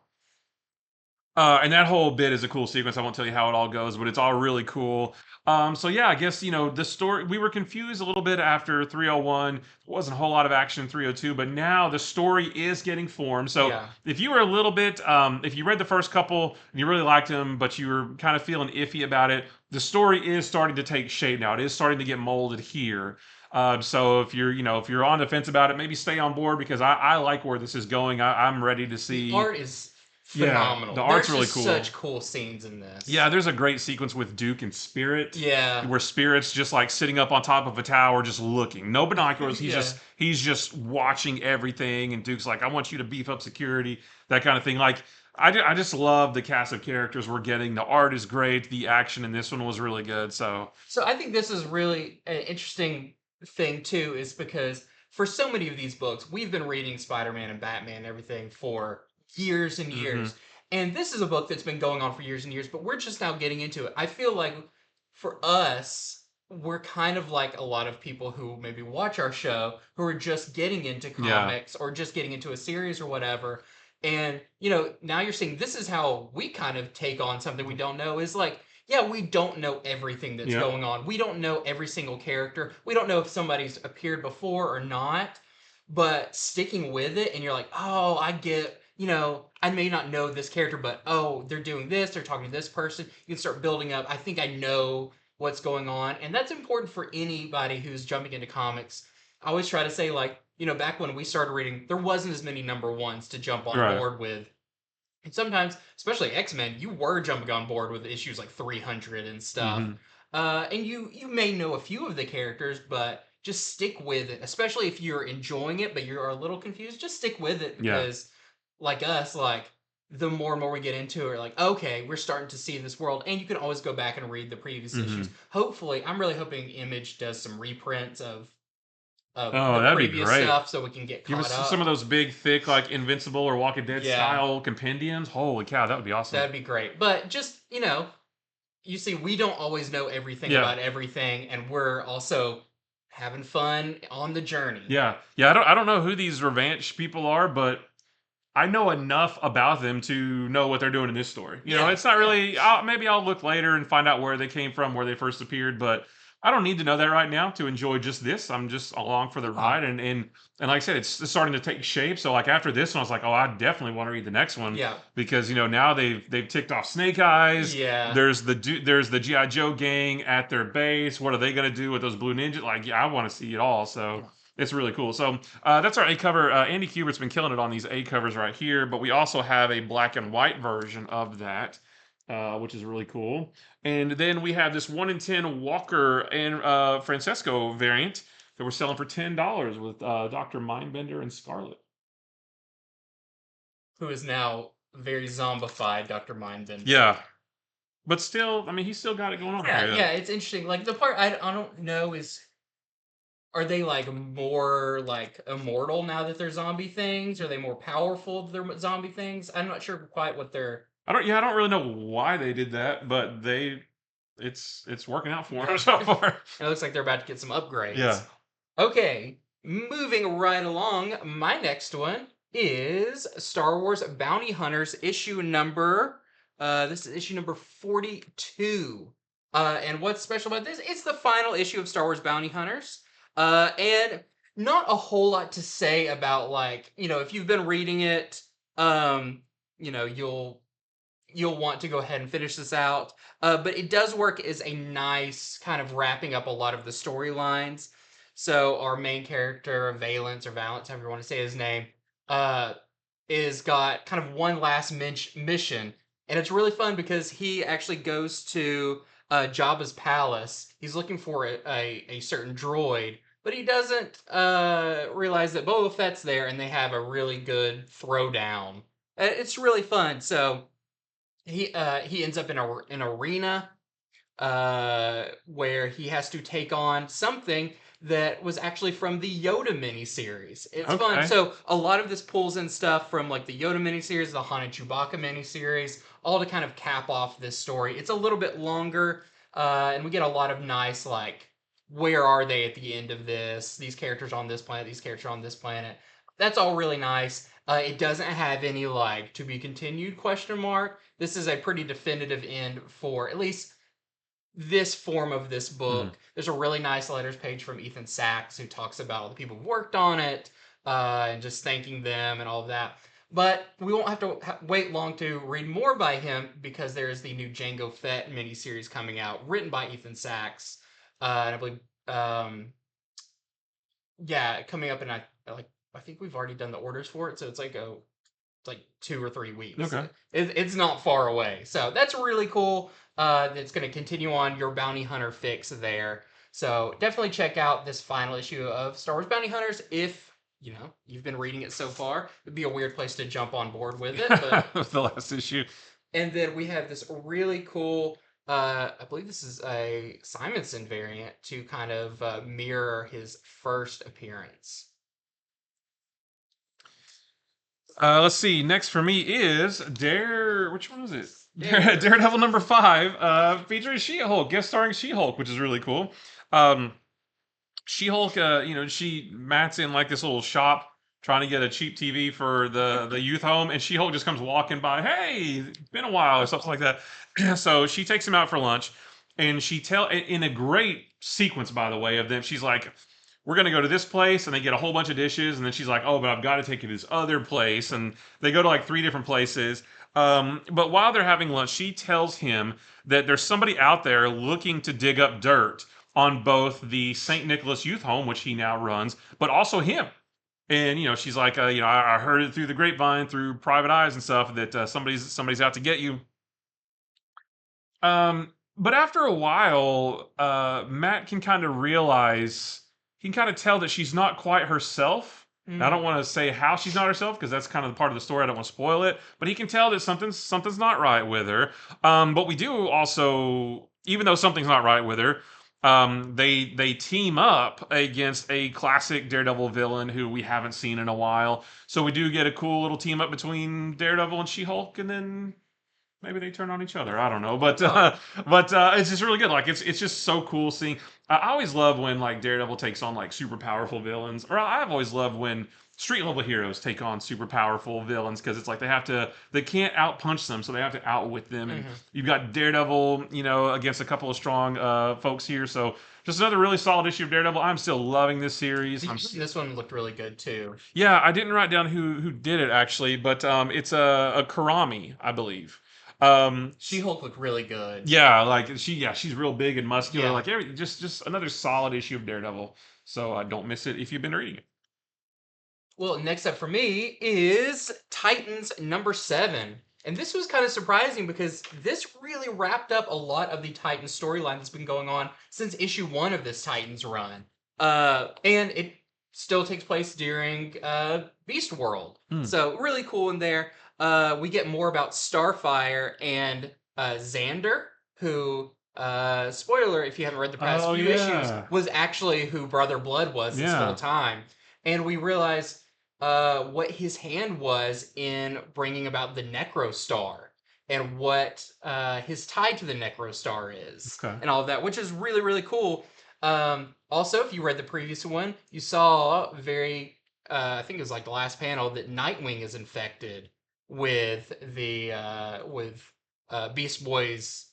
And that whole bit is a cool sequence. I won't tell you how it all goes, but it's all really cool. So yeah, I guess the story, we were confused a little bit after 301. There wasn't a whole lot of action in 302, but now the story is getting formed. So Yeah. if you were a little bit, if you read the first couple and you really liked them, but you were kind of feeling iffy about it, the story is starting to take shape now. It is starting to get molded here. So if you're on the fence about it, maybe stay on board, because I like where this is going. I'm ready to see. The art is Yeah, phenomenal. the art's There's really just cool. such cool scenes in this. Yeah, there's a great sequence with Duke and Spirit. Yeah. Where Spirit's just like sitting up on top of a tower, just looking. No binoculars. He's Yeah. just watching everything. And Duke's like, I want you to beef up security, that kind of thing. Like, I just love the cast of characters we're getting. The art is great. The action in this one was really good. So So I think this is really an interesting thing too, is because for so many of these books, we've been reading Spider-Man and Batman and everything for years and years. And this is a book that's been going on for years and years, but we're just now getting into it. I feel like for us, we're kind of like a lot of people who maybe watch our show who are just getting into Yeah. comics or just getting into a series or whatever. And, now you're saying this is how we kind of take on something we don't know, is like, yeah, we don't know everything that's Yeah. going on. We don't know every single character. We don't know if somebody's appeared before or not. But sticking with it, and you're like, oh, I get, I may not know this character, but oh, they're doing this, they're talking to this person. You can start building up. I think I know what's going on. And that's important for anybody who's jumping into comics. I always try to say, like, back when we started reading, there wasn't as many number ones to jump on Right. board with. And sometimes, especially X-Men, you were jumping on board with issues like 300 and stuff. Mhm. And you may know a few of the characters, but just stick with it. Especially if you're enjoying it, but you're a little confused, just stick with it, Yeah. because, like us, like the more and more we get into it, like, okay, we're starting to see this world, and you can always go back and read the previous Mhm. issues. Hopefully, I'm really hoping Image does some reprints of Oh, the that'd be previous great. stuff so we can get Give caught us up. some of those big, thick, like Invincible or Walking Dead Yeah. style compendiums. Holy cow, that would be awesome. That'd be great. But just, you see, we don't always know everything Yeah. about everything, and we're also having fun on the journey. Yeah, yeah. I don't know who these Revanche people are, but I know enough about them to know what they're doing in this story. Yeah, It's not yeah. really. Maybe I'll look later and find out where they came from, where they first appeared, but I don't need to know that right now to enjoy just this. I'm just along for the ride, and like I said, it's starting to take shape. So like after this one, I was like, oh, I definitely want to read the next one. Yeah. Because now they've ticked off Snake Eyes. Yeah. There's the GI Joe gang at their base. What are they gonna do with those blue ninjas? Like, yeah, I want to see it all. So. It's really cool. So that's our A cover. Andy Kubert's been killing it on these A covers right here, but we also have a black and white version of that, which is really cool. And then we have this 1 in 10 Walker and Francesco variant that we're selling for $10 with Dr. Mindbender and Scarlet. Who is now very zombified, Dr. Mindbender. Yeah. But still, I mean, he's still got it going on. Yeah, it's interesting. Like, the part I don't know is, are they like more like immortal now that they're zombie things? Are they more powerful if they're zombie things? I'm not sure quite what they're. I don't really know why they did that, but it's working out for them so far. It looks like they're about to get some upgrades. Yeah. Okay, moving right along. My next one is Star Wars Bounty Hunters issue number. This is issue number 42. And what's special about this? It's the final issue of Star Wars Bounty Hunters. And not a whole lot to say about, like, if you've been reading it, um, you'll want to go ahead and finish this out. But it does work as a nice kind of wrapping up a lot of the storylines. So our main character, Valence or Valence, however you want to say his name, uh, is got kind of one last mission, and it's really fun because he actually goes to Jabba's palace. He's looking for a certain droid, but he doesn't realize that Boba Fett's there, and they have a really good throwdown. It's really fun. So he ends up in an arena where he has to take on something that was actually from the Yoda miniseries. It's fun. Okay. So a lot of this pulls in stuff from like the Yoda miniseries, the Han and Chewbacca miniseries, all to kind of cap off this story. It's a little bit longer, and we get a lot of nice, like, where are they at the end of this? These characters on this planet, these characters on this planet. That's all really nice. It doesn't have any like to be continued question mark. This is a pretty definitive end for at least this form of this Mhm. book. There's a really nice letters page from Ethan Sachs who talks about all the people who worked on it, and just thanking them and all of that. But we won't have to wait long to read more by him because there is the new Jango Fett miniseries coming out, written by Ethan Sachs, and I believe, yeah, coming up in I think we've already done the orders for it, so it's like 2 or 3 weeks. Okay. It's not far away. So that's really cool. It's going to continue on your bounty hunter fix there. So definitely check out this final issue of Star Wars Bounty Hunters if you've been reading it so far. It'd be a weird place to jump on board with it, but The last issue. and then we have this really cool. I believe this is a Simonson variant to kind of mirror his first appearance. Let's see. Next for me is Which one is it? Daredevil. Daredevil number 5, featuring She-Hulk, guest starring She-Hulk, which is really cool. She-Hulk, Matt's in like this little shop trying to get a cheap TV for the youth home, and She-Hulk just comes walking by. Hey, been a while or something like that. So she takes him out for lunch, and in a great sequence, by the way, of them. She's like, we're going to go to this place, and they get a whole bunch of dishes, and then she's like, oh, but I've got to take you to this other place, and they go to like 3 different places. But while they're having lunch, she tells him that there's somebody out there looking to dig up dirt on both the St. Nicholas Youth Home, which he now runs, but also him. And she's like, I heard it through the grapevine, through private eyes and stuff, that somebody's out to get you. But after a while, Matt can kind of realize, he can kind of tell that she's not quite herself. Now, I don't want to say how she's not herself because that's kind of the part of the story. I don't want to spoil it, but he can tell that something's not right with her. But we do also, even though something's not right with her, they team up against a classic Daredevil villain who we haven't seen in a while. So we do get a cool little team up between Daredevil and She-Hulk, and then maybe they turn on each other. I don't know, but it's just really good. Like it's just so cool seeing. I always love when like Daredevil takes on like super powerful villains, or I've always loved when street level heroes take on super powerful villains because it's like they can't outpunch them, so they have to outwit them. And you've got Daredevil, against a couple of strong folks here. So just another really solid issue of Daredevil. I'm still loving this series. This one looked really good too. Yeah, I didn't write down who did it actually, but it's a Karami, I believe. She-Hulk looked really good. Yeah, like she's real big and muscular. Yeah. Like just another solid issue of Daredevil. So don't miss it if you've been reading it. Well, next up for me is Titans number 7. And this was kind of surprising because this really wrapped up a lot of the Titans storyline that's been going on since issue 1 of this Titans run. And it still takes place during Beast World. So really cool in there. We get more about Starfire and Xander, who, spoiler if you haven't read the past few issues, was actually who Brother Blood was this whole time. And we realize what his hand was in bringing about the Necro Star and what his tie to the Necro Star is, and all of that, which is really, really cool. Also, if you read the previous one, you saw I think it was like the last panel, that Nightwing is infected with Beast Boy's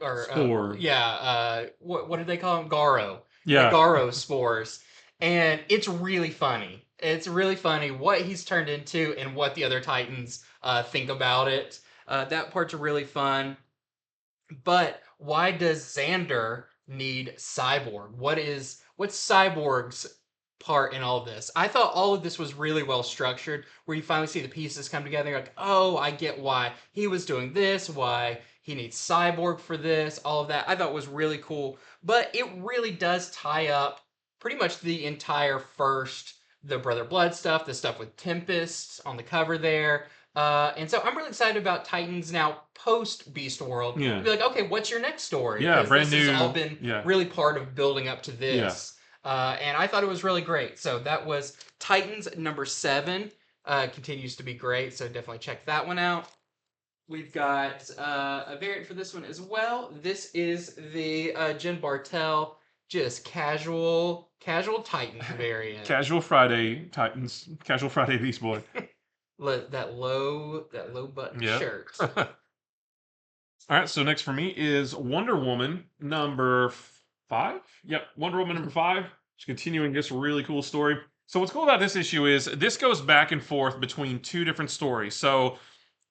or Spore. yeah, what did they call them? Garo. The Yeah. Garo spores, and it's really funny. It's really funny what he's turned into and what the other Titans think about it. That part's really fun. But why does Xander need Cyborg? What's Cyborg's part in all of this? I thought all of this was really well structured, where you finally see the pieces come together. You're like, oh, I get why he was doing this, why he needs Cyborg for this, all of that. I thought was really cool, but it really does tie up pretty much the entire first, the Brother Blood stuff, the stuff with Tempest on the cover there. And so I'm really excited about Titans now post Beast World to Yeah. be like, okay, what's your next story? Yeah, Because brand this has new. all been Yeah. really part of building up to Yeah. this. And I thought it was really great. So that was Titans number 7. Continues to be great. So definitely check that one out. We've got a variant for this one as well. This is the Jen Bartel, just casual Titans variant. Casual Friday Titans. Casual Friday Beast Boy. That low button Yep. shirt. All right, so next for me is Wonder Woman number 5. Yep, Wonder Woman number 5. Just continuing this really cool story. So what's cool about this issue is this goes back and forth between two different stories. So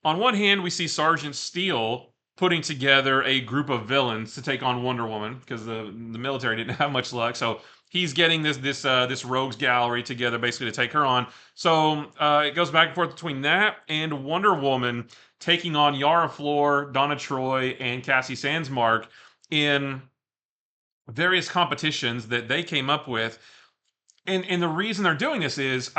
on one hand, we see Sergeant Steel putting together a group of villains to take on Wonder Woman because the military didn't have much luck. So he's getting this rogues gallery together basically to take her on. So it goes back and forth between that and Wonder Woman taking on Yara Flor, Donna Troy, and Cassie Sandsmark in various competitions that they came up with. And the reason they're doing this is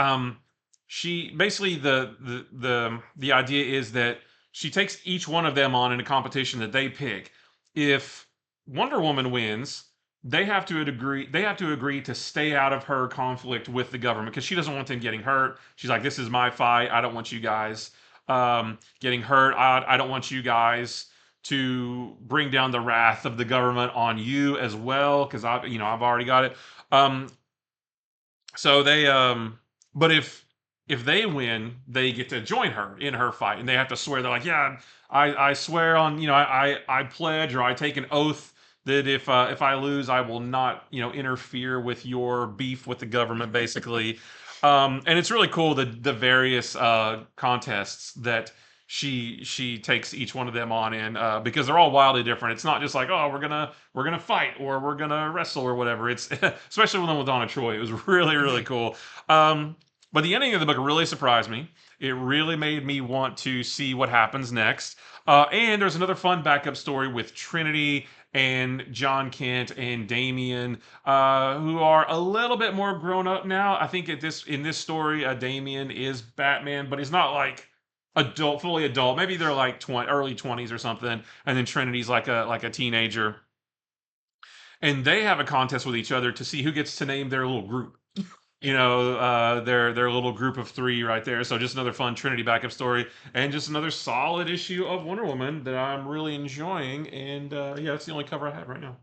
she basically the idea is that she takes each one of them on in a competition that they pick. If Wonder Woman wins, they have to agree to stay out of her conflict with the government because she doesn't want them getting hurt. She's like, this is my fight. I don't want you guys getting hurt. I don't want you guys to bring down the wrath of the government on you as well because I've already got it. So they but if they win, they get to join her in her fight, and they have to swear. They're like, yeah, I swear on I pledge or I take an oath that if I lose, I will not interfere with your beef with the government, basically. And it's really cool the various contests that she takes each one of them on in because they're all wildly different. It's not just like, oh, we're gonna fight or we're gonna wrestle or whatever. It's especially the one with Donna Troy. It was really cool. But the ending of the book really surprised me. It really made me want to see what happens next. And there's another fun backup story with Trinity and John Kent and Damian, who are a little bit more grown up now. I think in this story, Damian is Batman, but he's not like fully adult. Maybe they're like early 20s or something, and then Trinity's like a teenager. And they have a contest with each other to see who gets to name their little group. Their little group of 3 right there. So just another fun Trinity backup story, and just another solid issue of Wonder Woman that I'm really enjoying. And yeah, that's the only cover I have right now.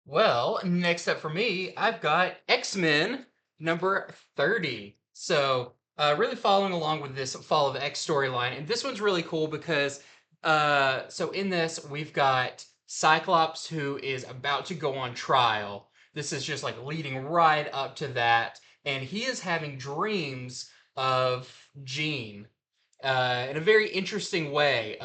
Well, next up for me, I've got X-Men number 30. So, really following along with this Fall of X storyline. And this one's really cool because, so in this, we've got Cyclops who is about to go on trial. This is just like leading right up to that. And he is having dreams of Jean in a very interesting way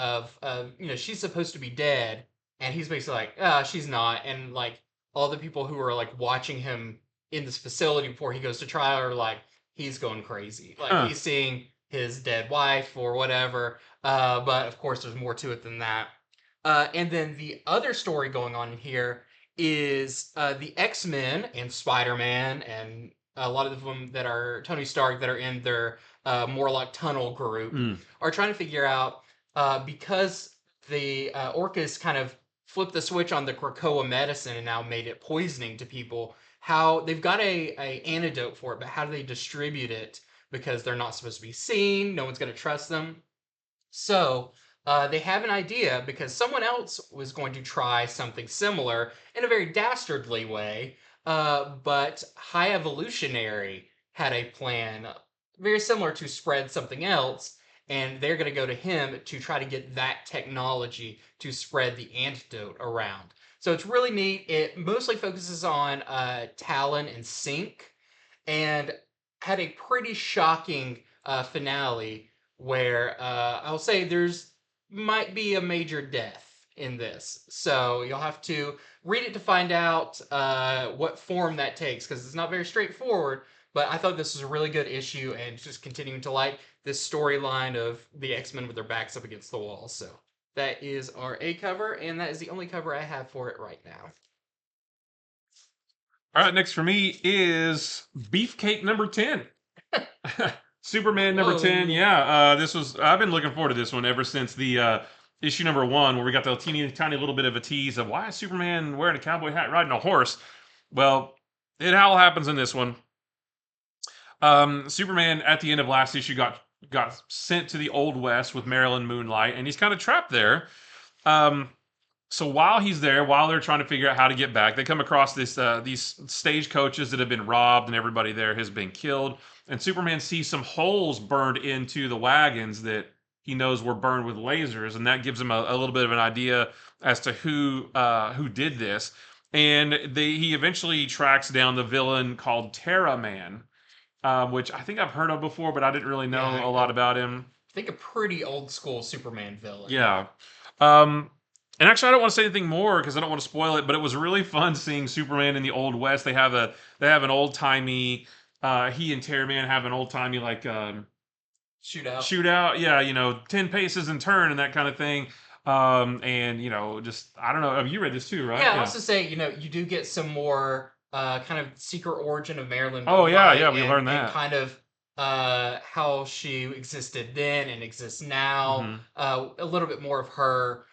she's supposed to be dead. And he's basically like, she's not. And like, all the people who are like watching him in this facility before he goes to trial are like, he's going crazy. Like he's seeing his dead wife or whatever. But of course, there's more to it than that. And then the other story going on here is the X-Men and Spider-Man and a lot of them that are Tony Stark that are in their Morlock Tunnel group are trying to figure out because the Orcus kind of flipped the switch on the Krakoa medicine and now made it poisoning to people. How they've got a antidote for it, but how do they distribute it? Because they're not supposed to be seen. No one's going to trust them. So they have an idea because someone else was going to try something similar in a very dastardly way. But High Evolutionary had a plan very similar to spread something else. and they're going to go to him to try to get that technology to spread the antidote around. So it's really neat. It mostly focuses on Talon and Sync, and had a pretty shocking finale where I'll say there's might be a major death in this. So you'll have to read it to find out what form that takes, because it's not very straightforward. But I thought this was a really good issue, and just continuing to like this storyline of the X-Men with their backs up against the wall. So that is our A cover, and that is the only cover I have for it right now. All right, next for me is Beefcake number 10. Superman number 10. Yeah, this was, I've been looking forward to this one ever since the issue number 1, where we got the teeny tiny little bit of a tease of why is Superman wearing a cowboy hat riding a horse. Well, it all happens in this one. Superman at the end of last issue got sent to the Old West with Marilyn Moonlight, and he's kind of trapped there. So while he's there, while they're trying to figure out how to get back, they come across these stagecoaches that have been robbed, and everybody there has been killed. And Superman sees some holes burned into the wagons that he knows were burned with lasers, and that gives him a little bit of an idea as to who did this. And he eventually tracks down the villain called Terra Man, which I think I've heard of before, but I didn't really know a lot about him. I think a pretty old school Superman villain. Yeah. And actually, I don't want to say anything more because I don't want to spoil it. But it was really fun seeing Superman in the Old West. They have an old timey. He and Terra Man have an old timey like shootout. Yeah, 10 paces and turn and that kind of thing. And just I don't know. Have you read this too, right? Yeah, I also say you do get some more kind of secret origin of Marilyn. Oh yeah, we learned that. And kind of how she existed then and exists now. Mm-hmm. A little bit more of her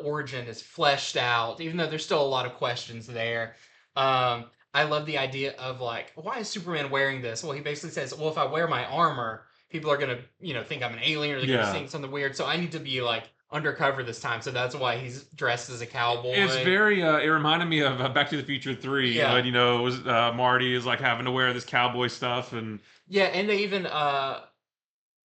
origin is fleshed out, even though there's still a lot of questions there. I love the idea of like, why is Superman wearing this? Well, he basically says, well, if I wear my armor, people are gonna, think I'm an alien, or they're gonna think something weird. So I need to be like undercover this time. So that's why he's dressed as a cowboy. It's very. It reminded me of Back to the Future 3. Yeah. When, it was Marty is like having to wear this cowboy stuff and. Yeah, and they even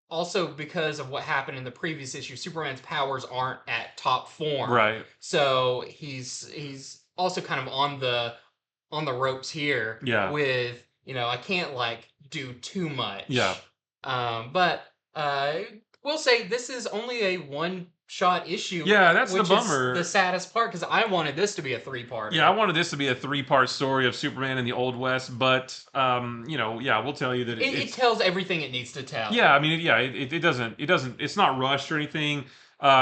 also, because of what happened in the previous issue, Superman's powers aren't at top form. Right. So he's also kind of on the ropes here. Yeah. With, I can't like do too much. Yeah. But we'll say this is only a one-shot issue. Yeah, that's the which bummer. Is the saddest part, because I wanted this to be a 3-part. Yeah, I wanted this to be a 3-part story of Superman in the Old West, but we'll tell you that it tells everything it needs to tell. Yeah, I mean, it doesn't. It's not rushed or anything.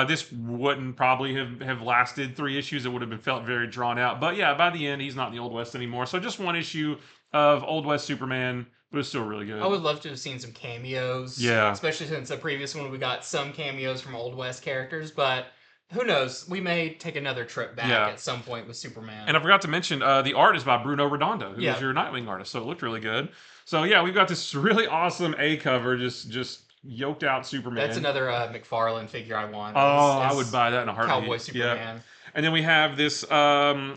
This wouldn't probably have lasted 3 issues. It would have been felt very drawn out. But yeah, by the end, he's not in the Old West anymore. So just one issue of Old West Superman, but it's still really good. I would love to have seen some cameos. Yeah. Especially since the previous one we got some cameos from Old West characters, but who knows? We may take another trip back at some point with Superman. And I forgot to mention, the art is by Bruno Redondo, who was your Nightwing artist, so it looked really good. So yeah, we've got this really awesome A cover, just yoked out Superman. That's another McFarlane figure I want. I would buy that in a heartbeat. Cowboy Superman. Yeah. And then we have this, I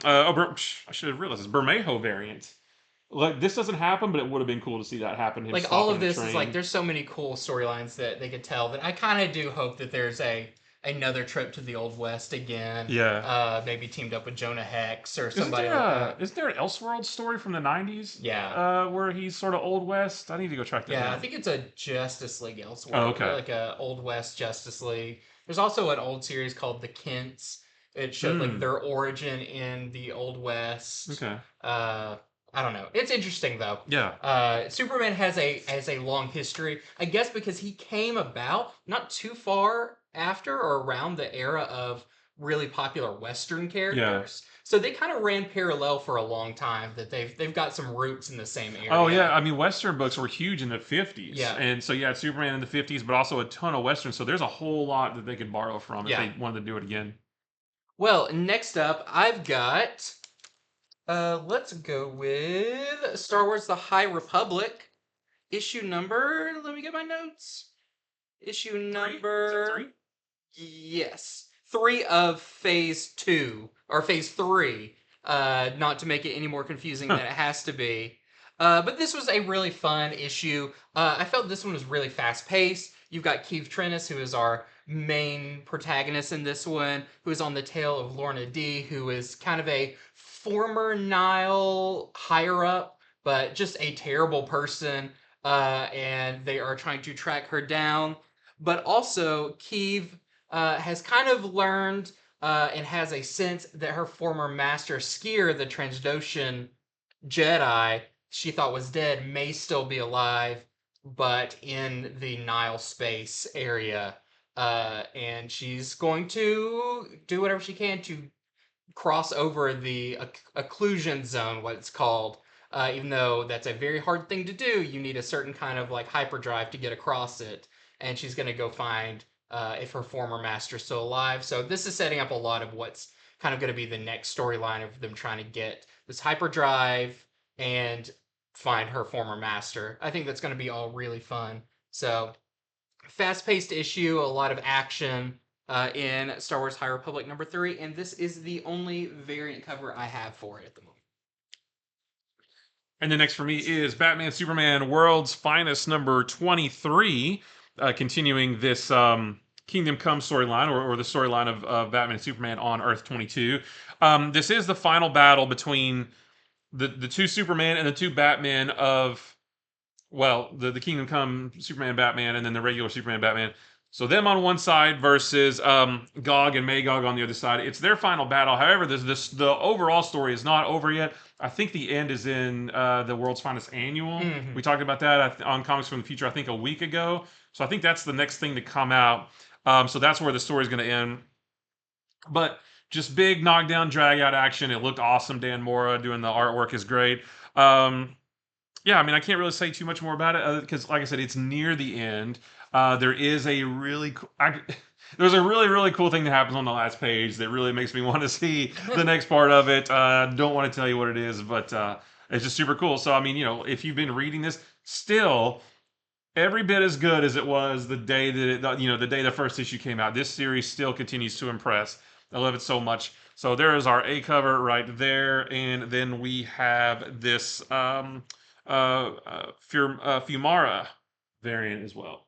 should have realized this, Bermejo variant. Like, this doesn't happen, but it would have been cool to see that happen. Like, all of this is like, there's so many cool storylines that they could tell that I kind of do hope that there's another trip to the Old West again. Yeah. Maybe teamed up with Jonah Hex or somebody like that. Isn't there an Elseworld story from the 90s? Yeah. Where he's sort of Old West? I need to go track that down. Yeah, I think it's a Justice League Elseworld. Oh, okay. Like a Old West Justice League. There's also an old series called The Kents. It showed like their origin in the Old West. Okay. I don't know. It's interesting though. Yeah. Superman has a long history. I guess because he came about not too far after or around the era of really popular Western characters. Yeah. So they kind of ran parallel for a long time. That they've got some roots in the same area. Oh yeah, I mean Western books were huge in the 50s. Yeah. And so you had Superman in the 50s, but also a ton of Westerns. So there's a whole lot that they could borrow from if they wanted to do it again. Well, next up, I've got. Let's go with Star Wars: The High Republic, issue number. Let me get my notes. Issue number 3? Yes, 3 of Phase 2 or Phase 3. Not to make it any more confusing than it has to be. But this was a really fun issue. I felt this one was really fast paced. You've got Keith Trennis, who is our main protagonist in this one, who is on the tail of Lorna D, who is kind of a former Nile higher up, but just a terrible person. And they are trying to track her down. But also, Keith has kind of learned and has a sense that her former master, Skier, the Transdoshan Jedi, she thought was dead, may still be alive, but in the Nile space area. And she's going to do whatever she can to cross over the occlusion zone, what it's called. Even though that's a very hard thing to do, you need a certain kind of like hyperdrive to get across it. And she's going to go find if her former master's still alive. So this is setting up a lot of what's kind of going to be the next storyline of them trying to get this hyperdrive and find her former master. I think that's going to be all really fun. So fast-paced issue, a lot of action in Star Wars High Republic #3, and this is the only variant cover I have for it at the moment. And the next for me is Batman Superman World's Finest #23, continuing this Kingdom Come storyline, or the storyline of Batman and Superman on Earth 22. This is the final battle between the two Superman and the two Batman of, well, the Kingdom Come Superman Batman and then the regular Superman Batman. So them on one side versus Gog and Magog on the other side. It's their final battle. However, the overall story is not over yet. I think the end is in the World's Finest Annual. Mhm. We talked about that on Comics from the Future, I think, a week ago. So I think that's the next thing to come out. So that's where the story's going to end. But just big knockdown, drag out action. It looked awesome. Dan Mora doing the artwork is great. Yeah, I mean, I can't really say too much more about it because, like I said, it's near the end. There is a really there's a really cool thing that happens on the last page that really makes me want to see the next part of it. Don't want to tell you what it is, but it's just super cool. So, I mean, if you've been reading this, still every bit as good as it was the day that the day the first issue came out. This series still continues to impress. I love it so much. So there is our A cover right there, and then we have this Fumara variant as well.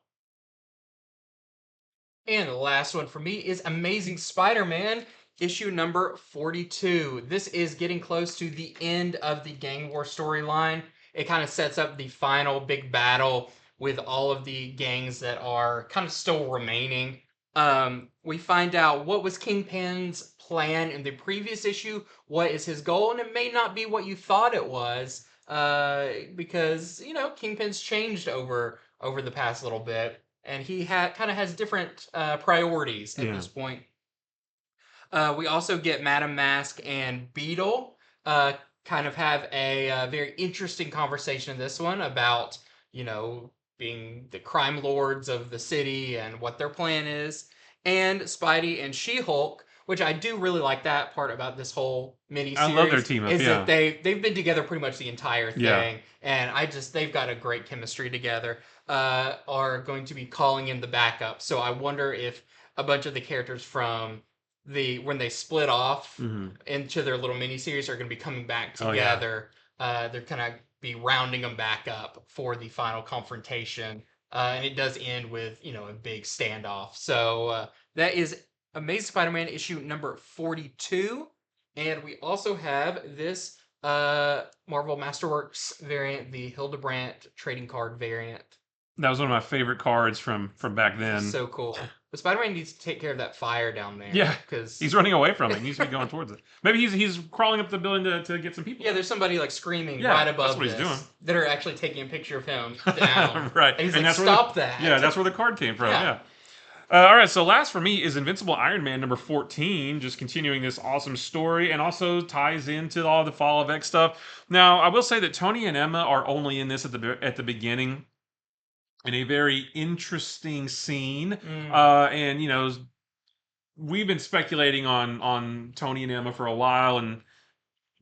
And the last one for me is Amazing Spider-Man issue #42. This is getting close to the end of the Gang War storyline. It kind of sets up the final big battle with all of the gangs that are kind of still remaining. We find out what was Kingpin's plan in the previous issue, what is his goal, and it may not be what you thought it was, because Kingpin's changed over the past little bit, and he kind of has different priorities at this point. We also get Madame Mask and Beetle kind of have a very interesting conversation in this one about, being the crime lords of the city and what their plan is. And Spidey and She-Hulk, which I do really like that part about this whole mini-series. I love their team up, is yeah. that they've been together pretty much the entire thing. Yeah. And they've got a great chemistry together. Are going to be calling in the backup. So I wonder if a bunch of the characters from when they split off into their little miniseries are going to be coming back together. Oh, yeah. They're going to be rounding them back up for the final confrontation. And it does end with, a big standoff. So that is Amazing Spider-Man issue #42. And we also have this Marvel Masterworks variant, the Hildebrandt trading card variant. That was one of my favorite cards from back then. So cool. But Spider-Man needs to take care of that fire down there. Yeah, because he's running away from it. He needs to be going towards it. Maybe he's crawling up the building to get some people. Yeah, there's somebody like screaming right above that's what he's doing. That are actually taking a picture of him down. Right. And he's like, stop that. Yeah, that's where the card came from. Yeah. All right, so last for me is Invincible Iron Man #14, just continuing this awesome story, and also ties into all the Fall of X stuff. Now, I will say that Tony and Emma are only in this at the beginning, in a very interesting scene, and we've been speculating on Tony and Emma for a while, and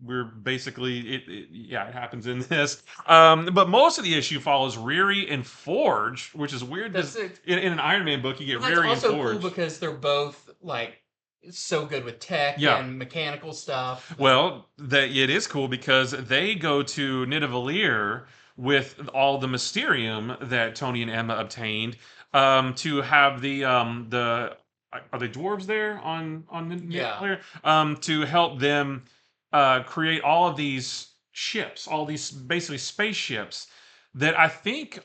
we're basically it happens in this. But most of the issue follows Riri and Forge, which is weird. That's it. In an Iron Man book, you get That's Riri and Forge. also cool because they're both like so good with tech and mechanical stuff. Well, it is cool because they go to Nidavellir with all the Mysterium that Tony and Emma obtained. to have the are they dwarves there on the Yeah. player to help them create all of these ships, all these basically spaceships that I think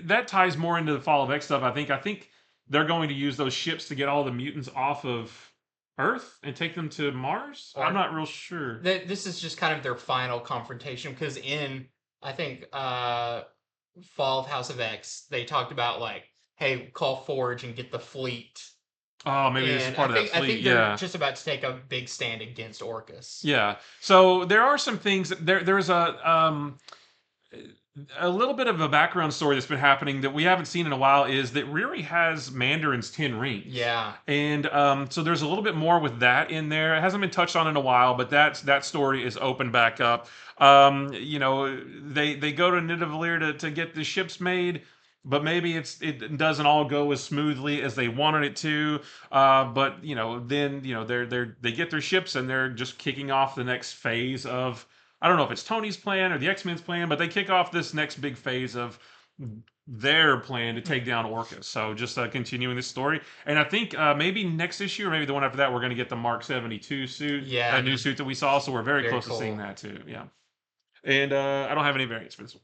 that ties more into the Fall of X stuff. I think they're going to use those ships to get all the mutants off of Earth and take them to Mars. I'm Or not real sure. this is just kind of their final confrontation because in I think Fall of House of X they talked about like, hey, call Forge and get the fleet. Oh, maybe this is And part of that I fleet. think they're Yeah. just about to take a big stand against Orcus. Yeah. So there are some things. There's a little bit of a background story that's been happening that we haven't seen in a while. Is that Riri has Mandarin's 10 rings? Yeah. And so there's a little bit more with that in there. It hasn't been touched on in a while, but that story is open back up. You know, they go to Nidavellir to get the ships made. But maybe it doesn't all go as smoothly as they wanted it to. But you know, then you know they get their ships and they're just kicking off the next phase of, I don't know if it's Tony's plan or the X-Men's plan, but they kick off this next big phase of their plan to take down Orcus. So just continuing this story, and I think maybe next issue or maybe the one after that, we're going to get the Mark 72 suit, Yeah. that new suit that we saw. So we're very Very close cool. to seeing that too. Yeah, and I don't have any variants for this one.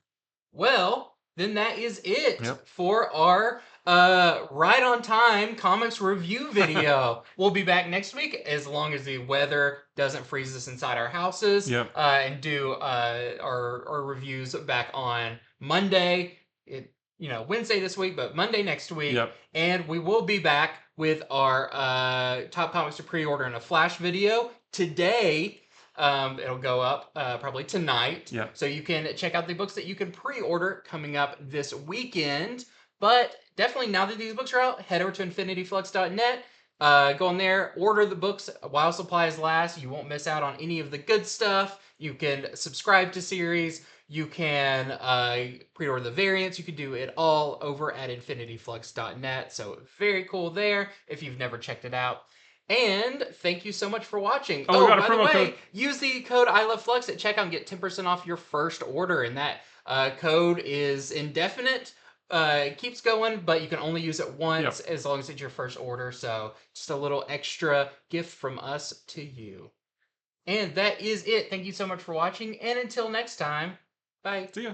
Well, then that is it Yep. for our right on time comics review video. We'll be back next week as long as the weather doesn't freeze us inside our houses. Yep. And do our reviews back on Monday. Wednesday this week, but Monday next week. Yep. And we will be back with our top comics to pre-order in a flash video today. It'll go up probably tonight. Yep. So you can check out the books that you can pre-order coming up this weekend. But definitely now that these books are out, head over to infinityflux.net. Go on there, order the books while supplies last. You won't miss out on any of the good stuff. You can subscribe to series. You can pre-order the variants. You can do it all over at infinityflux.net. So very cool there if you've never checked it out. And thank you so much for watching. Oh, we got a by the promo way, code. use the code ILOVEFLUX at checkout and get 10% off your first order. And that code is indefinite. It keeps going, but you can only use it once as long as it's your first order. So just a little extra gift from us to you. And that is it. Thank you so much for watching. And until next time, bye. See ya.